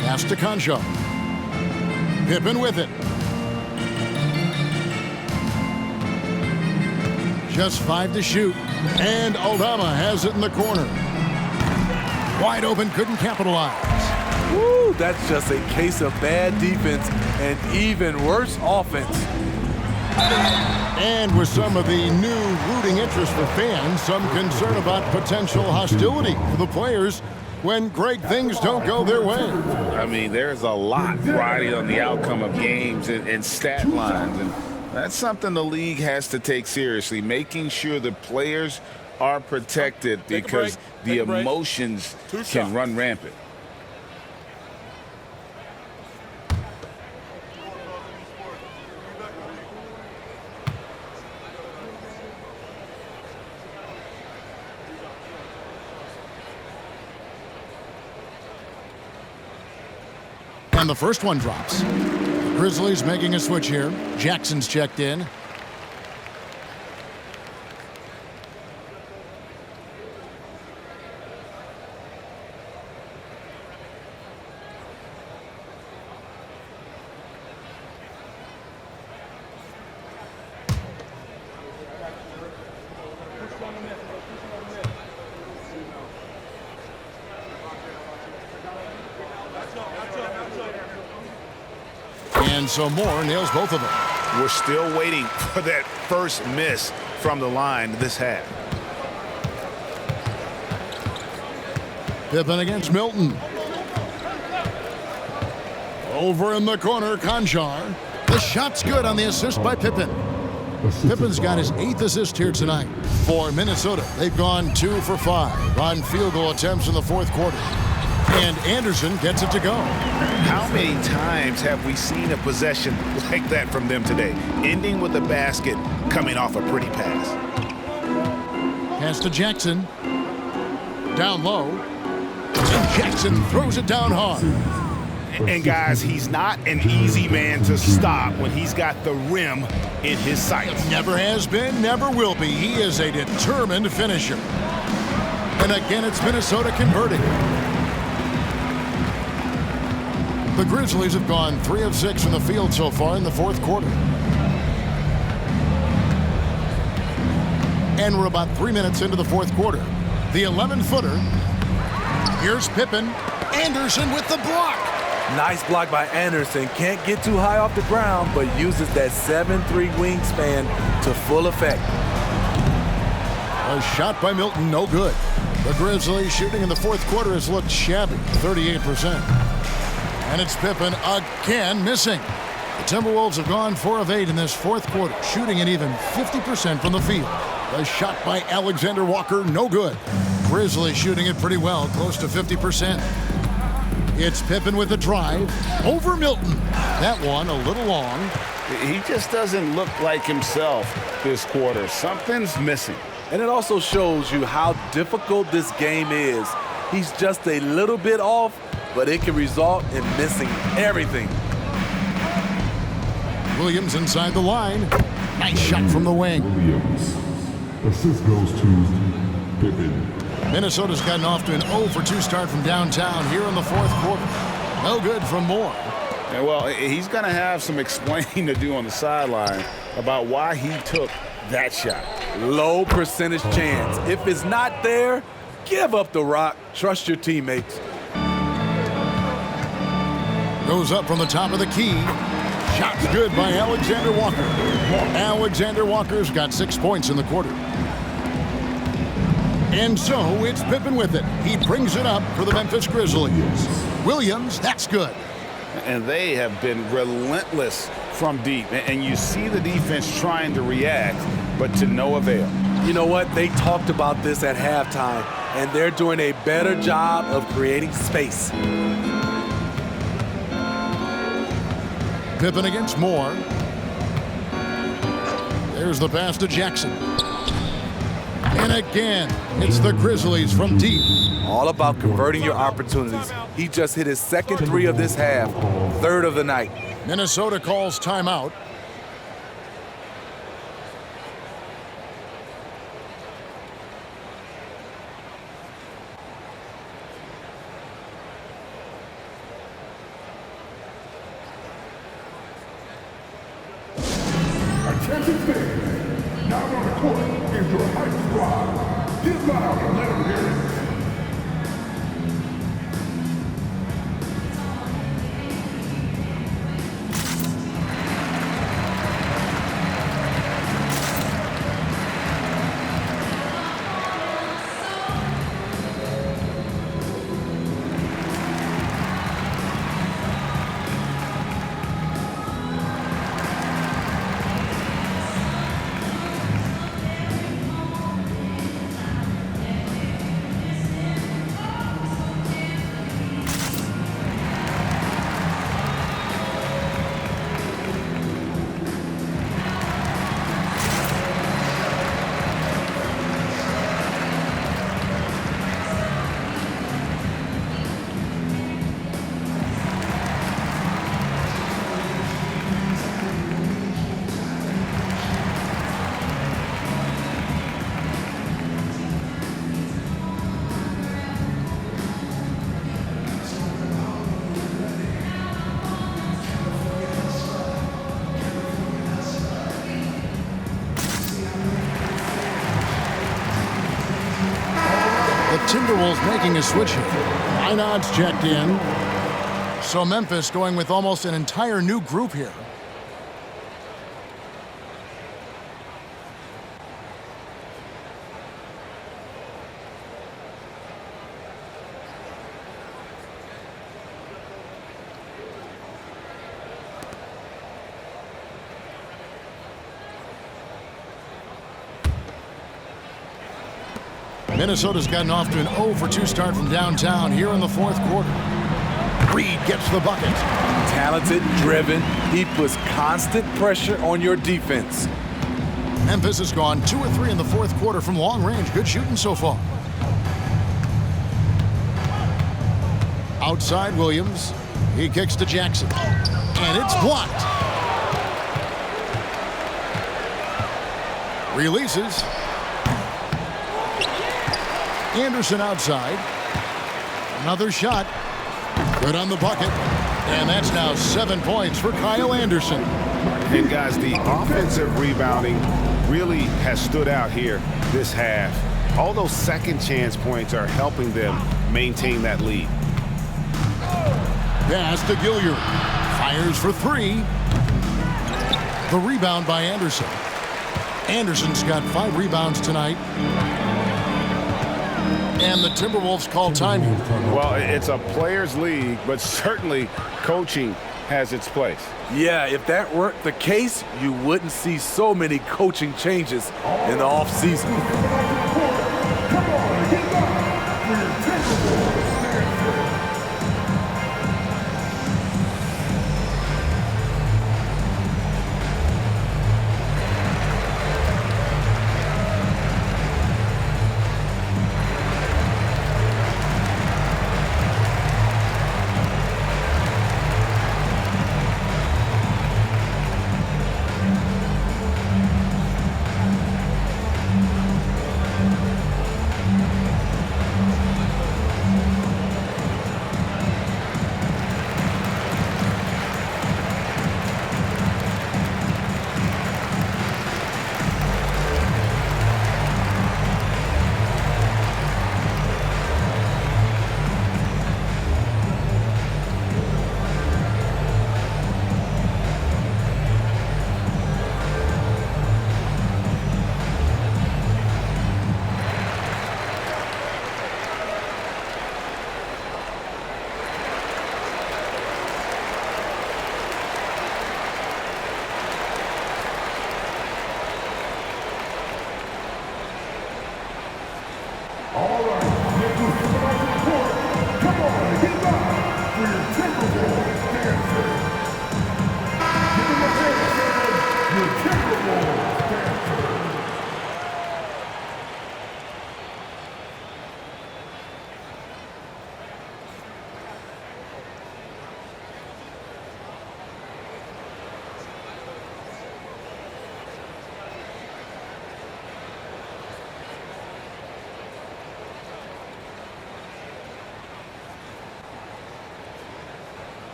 Pass to Konshaw. Pippen with it. Just 5 to shoot. And Aldama has it in the corner. Wide open, couldn't capitalize. Woo, that's just a case of bad defense and even worse offense. And with some of the new rooting interest for fans, some concern about potential hostility for the players when great things don't go their way. I mean, there's a lot riding on the outcome of games and stat lines, and that's something the league has to take seriously, making sure the players are protected because the emotions can run rampant. And the first one drops. The Grizzlies making a switch here. Jackson's checked in. And so Moore nails both of them. We're still waiting for that first miss from the line this half. Pippen against Milton. Over in the corner, Kennard. The shot's good on the assist by Pippen. Pippen's got his 8th assist here tonight. For Minnesota, they've gone 2 for 5 on field goal attempts in the fourth quarter. And Anderson gets it to go. How many times have we seen a possession like that from them today, ending with a basket coming off a pretty pass? Pass to Jackson. Down low. And Jackson throws it down hard. And guys, he's not an easy man to stop when he's got the rim in his sights. Never has been, never will be. He is a determined finisher. And again, it's Minnesota converting. The Grizzlies have gone 3 of 6 from the field so far in the fourth quarter. And we're about 3 minutes into the fourth quarter. The 11-footer. Here's Pippen. Anderson with the block. Nice block by Anderson. Can't get too high off the ground, but uses that 7'3" wingspan to full effect. A shot by Milton, no good. The Grizzlies shooting in the fourth quarter has looked shabby, 38%. And it's Pippen again missing. The Timberwolves have gone 4 of 8 in this fourth quarter, shooting at even 50% from the field. A shot by Alexander Walker, no good. Grizzlies shooting it pretty well, close to 50%. It's Pippen with the drive over Milton. That one a little long. He just doesn't look like himself this quarter. Something's missing. And it also shows you how difficult this game is. He's just a little bit off, but it can result in missing everything. Williams inside the line. Nice shot from the wing. Williams. Assist goes to Pippen. Minnesota's gotten off to an 0 for 2 start from downtown here in the fourth quarter. No good from Moore. Yeah, well, he's going to have some explaining to do on the sideline about why he took that shot. Low percentage chance. If it's not there, give up the rock. Trust your teammates. Goes up from the top of the key. Shot's good by Alexander Walker. Alexander Walker's got 6 points in the quarter. And so it's Pippen with it. He brings it up for the Memphis Grizzlies. Williams, that's good. And they have been relentless from deep. And you see the defense trying to react, but to no avail. You know what? They talked about this at halftime, and they're doing a better job of creating space. Pippen against Moore. There's the pass to Jackson. And again, it's the Grizzlies from deep. All about converting your opportunities. He just hit his second 3 of this half, 3rd of the night. Minnesota calls timeout. Attention fans, now on the court is your hype squad. Get loud and let them hear it. Timberwolves making a switch here. Kennard's checked in. So Memphis going with almost an entire new group here. Minnesota's gotten off to an 0-for-2 start from downtown here in the fourth quarter. Reed gets the bucket. Talented, driven. He puts constant pressure on your defense. Memphis has gone 2 or 3 in the fourth quarter from long range. Good shooting so far. Outside Williams. He kicks to Jackson. And it's blocked. Releases. Anderson outside. Another shot. Good on the bucket. And that's now 7 points for Kyle Anderson. And guys, the offensive rebounding really has stood out here this half. All those second chance points are helping them maintain that lead. Pass to Gilliard. Fires for 3. The rebound by Anderson. Anderson's got 5 rebounds tonight. And the Timberwolves call time here. Well, it's a players' league, but certainly coaching has its place. Yeah, if that weren't the case, you wouldn't see so many coaching changes in the offseason.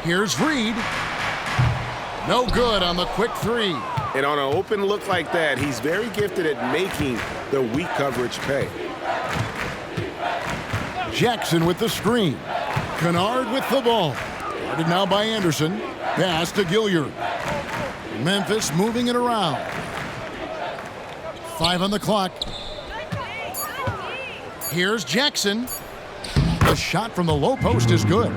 Here's Reed. No good on the quick 3. And on an open look like that, he's very gifted at making the weak coverage pay. Jackson with the screen. Kennard with the ball. Guarded now by Anderson. Pass to Gilliard. Memphis moving it around. 5 on the clock. Here's Jackson. The shot from the low post is good.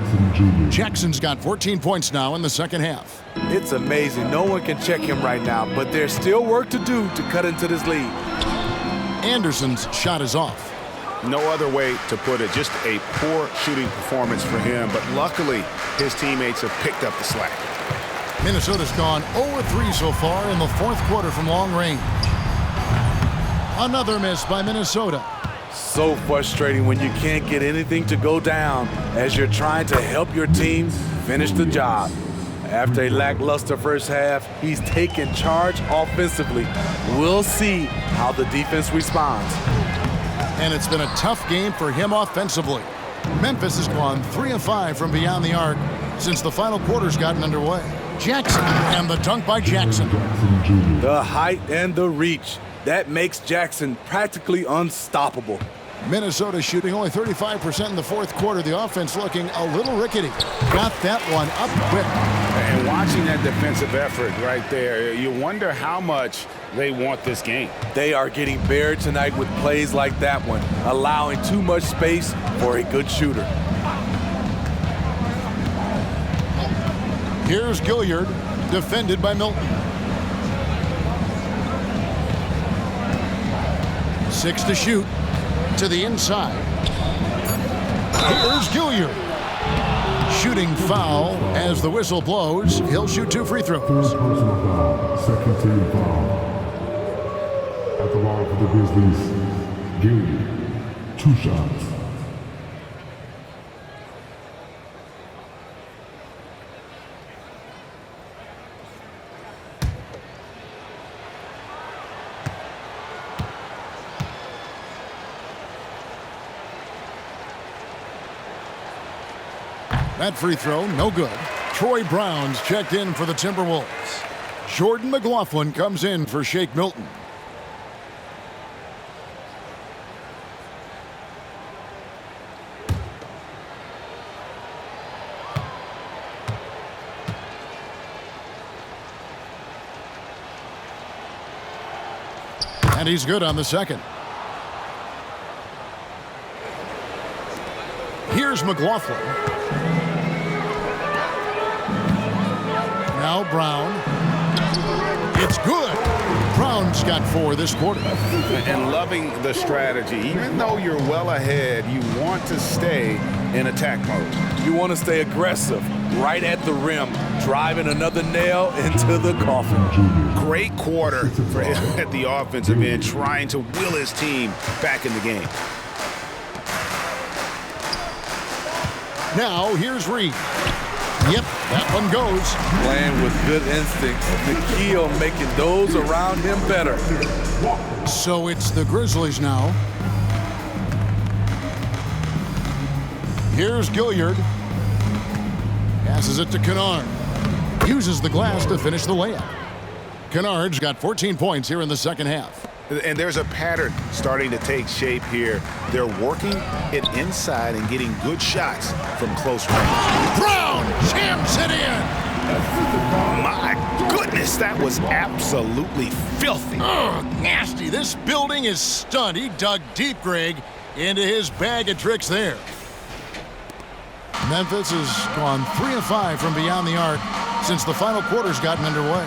Jackson's got 14 points now in the second half. It's amazing. No one can check him right now, but there's still work to do to cut into this lead. Anderson's shot is off. No other way to put it. Just a poor shooting performance for him, but luckily his teammates have picked up the slack. Minnesota's gone 0-3 so far in the fourth quarter from long range. Another miss by Minnesota. So frustrating when you can't get anything to go down as you're trying to help your team finish the job. After a lackluster first half, he's taken charge offensively. We'll see how the defense responds. And it's been a tough game for him offensively. Memphis has gone 3 of 5 from beyond the arc since the final quarter's gotten underway. Jackson, and the dunk by Jackson. The height and the reach. That makes Jackson practically unstoppable. Minnesota shooting only 35% in the fourth quarter. The offense looking a little rickety. Got that one up quick. And watching that defensive effort right there, you wonder how much they want this game. They are getting buried tonight with plays like that one, allowing too much space for a good shooter. Here's Gilliard, defended by Milton. 6 to shoot, to the inside. Here's Gilliard. Shooting foul as the whistle blows. He'll shoot 2 free throws. First personal foul, second team foul. At the line for the Grizzlies, Gilliard, 2 shots. That free throw, no good. Troy Brown's checked in for the Timberwolves. Jordan McLaughlin comes in for Shake Milton. And he's good on the second. Here's McLaughlin. Now Brown. It's good. Brown's got 4 this quarter. And loving the strategy. Even though you're well ahead, you want to stay in attack mode. You want to stay aggressive, right at the rim, driving another nail into the coffin. Great quarter for him at the offensive end, trying to will his team back in the game. Now here's Reed. Yep, that one goes. Playing with good instincts. The key on making those around him better. So it's the Grizzlies now. Here's Gilliard. Passes it to Kennard. Uses the glass to finish the layup. Kennard's got 14 points here in the second half. And there's a pattern starting to take shape here. They're working it inside and getting good shots from close range. Brown jams it in. My goodness, that was absolutely filthy. Ugh, nasty. This building is stunned. He dug deep, Greg, into his bag of tricks there. Memphis has gone 3 of 5 from beyond the arc since the final quarter's gotten underway.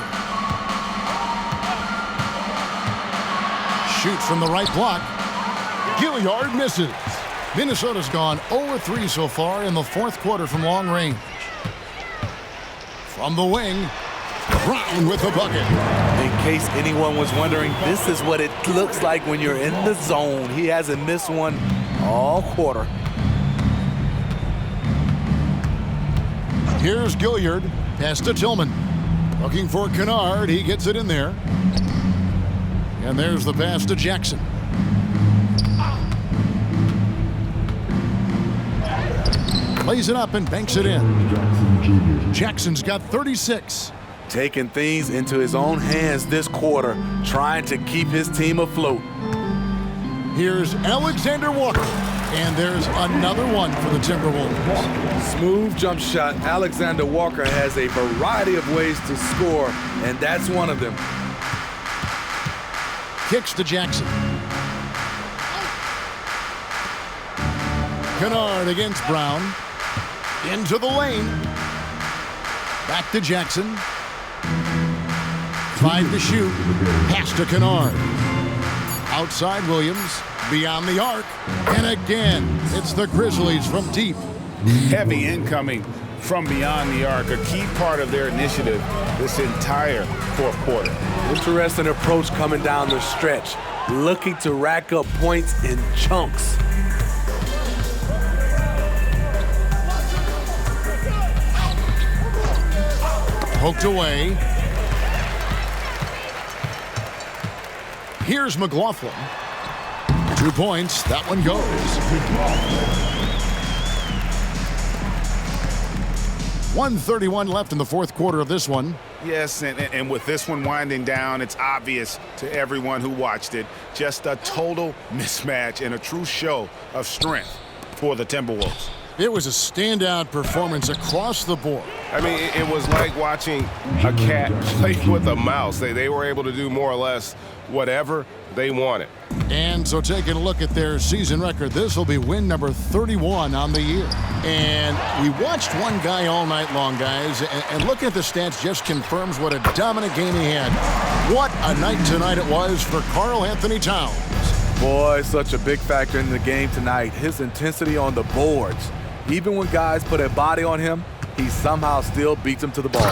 Shoots from the right block. Gilliard misses. Minnesota's gone 0-3 so far in the fourth quarter from long range. From the wing, Brown with the bucket. In case anyone was wondering, this is what it looks like when you're in the zone. He hasn't missed one all quarter. Here's Gilliard. Pass to Tillman. Looking for Kennard. He gets it in there. And there's the pass to Jackson. Lays it up and banks it in. Jackson's got 36. Taking things into his own hands this quarter, trying to keep his team afloat. Here's Alexander Walker. And there's another one for the Timberwolves. Smooth jump shot. Alexander Walker has a variety of ways to score, and that's one of them. Kicks to Jackson. Kennard against Brown. Into the lane. Back to Jackson. 5 to shoot. Pass to Kennard. Outside Williams. Beyond the arc. And again, it's the Grizzlies from deep. Heavy incoming from beyond the arc, a key part of their initiative this entire fourth quarter. Interesting approach coming down the stretch, looking to rack up points in chunks. Poked away. Here's McLaughlin. 2 points. That one goes. 1:31 left in the fourth quarter of this one. Yes, and with this one winding down, it's obvious to everyone who watched it, just a total mismatch and a true show of strength for the Timberwolves. It was a standout performance across the board. I mean, it was like watching a cat play with a mouse. They were able to do more or less whatever they wanted. And so taking a look at their season record, this will be win number 31 on the year. And we watched one guy all night long, guys, and looking at the stats just confirms what a dominant game he had. What a night tonight it was for Karl Anthony Towns. Boy, such a big factor in the game tonight. His intensity on the boards. Even when guys put a body on him, he somehow still beats them to the ball.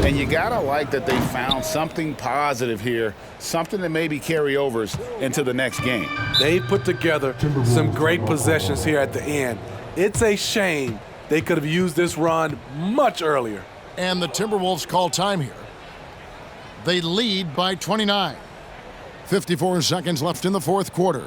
And you gotta like that they found something positive here, something that maybe carry overs into the next game. They put together some great possessions here at the end. It's a shame they could have used this run much earlier. And the Timberwolves call time here. They lead by 29. 54 seconds left in the fourth quarter.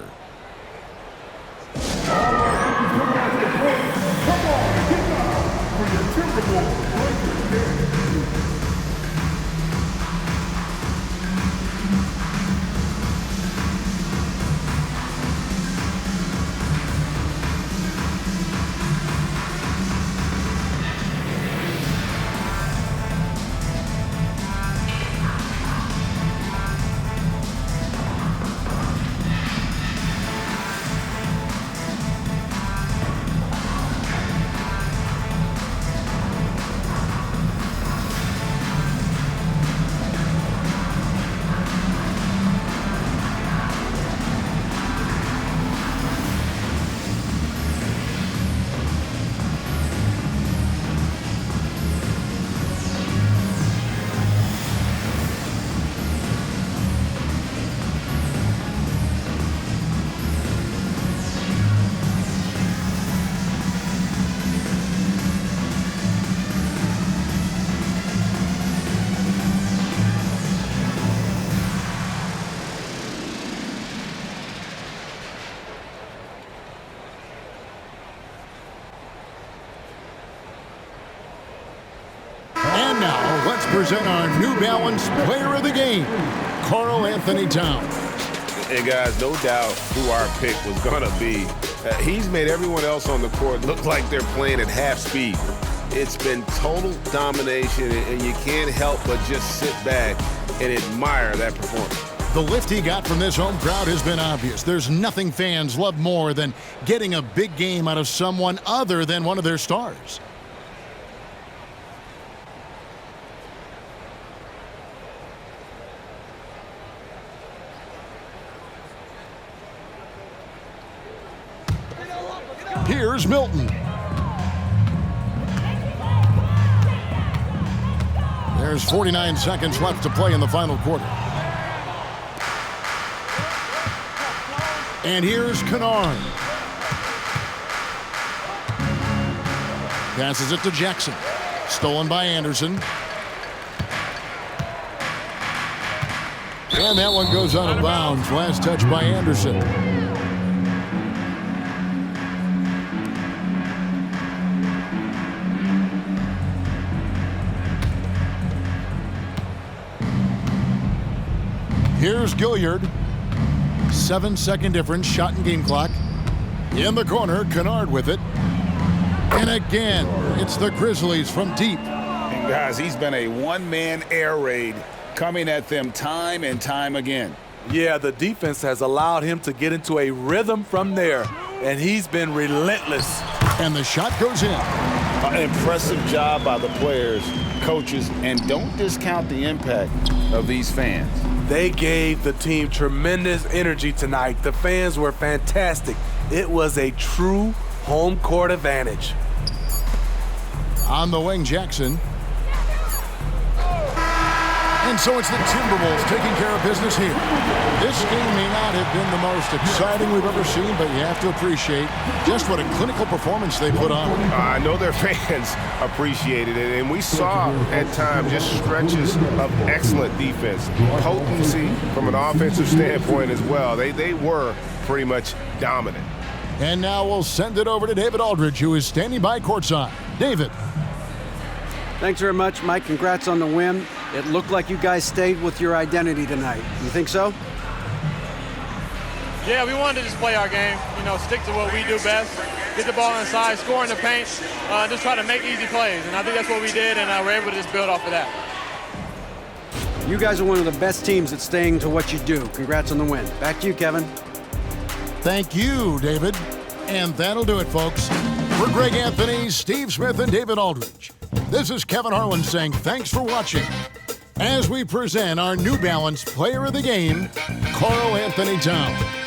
And now, let's present our New Balance Player of the Game, Karl Anthony Towns. And guys, no doubt who our pick was going to be. He's made everyone else on the court look like they're playing at half speed. It's been total domination, and you can't help but just sit back and admire that performance. The lift he got from this home crowd has been obvious. There's nothing fans love more than getting a big game out of someone other than one of their stars. Here's Milton. There's 49 seconds left to play in the final quarter. And here's Kennard. Passes it to Jackson. Stolen by Anderson. And that one goes out of bounds. Last touch by Anderson. Here's Gilliard. 7-second difference, shot and game clock. In the corner, Kennard with it. And again, it's the Grizzlies from deep. And guys, he's been a one-man air raid coming at them time and time again. Yeah, the defense has allowed him to get into a rhythm from there, and he's been relentless. And the shot goes in. An impressive job by the players, coaches, and don't discount the impact of these fans. They gave the team tremendous energy tonight. The fans were fantastic. It was a true home court advantage. On the wing, Jackson. And so it's the Timberwolves taking care of business here. This game may not have been the most exciting we've ever seen, but you have to appreciate just what a clinical performance they put on. I know their fans appreciated it, and we saw at times just stretches of excellent defense. Potency from an offensive standpoint as well. They were pretty much dominant. And now we'll send it over to David Aldridge, who is standing by courtside. David. Thanks very much, Mike. Congrats on the win. It looked like you guys stayed with your identity tonight. You think so? Yeah, we wanted to just play our game, stick to what we do best, get the ball inside, score in the paint, just try to make easy plays. And I think that's what we did, and we're able to just build off of that. You guys are one of the best teams at staying to what you do. Congrats on the win. Back to you, Kevin. Thank you, David. And that'll do it, folks. For Greg Anthony, Steve Smith, and David Aldridge, this is Kevin Harlan saying thanks for watching as we present our New Balance Player of the Game, Karl Anthony Towns.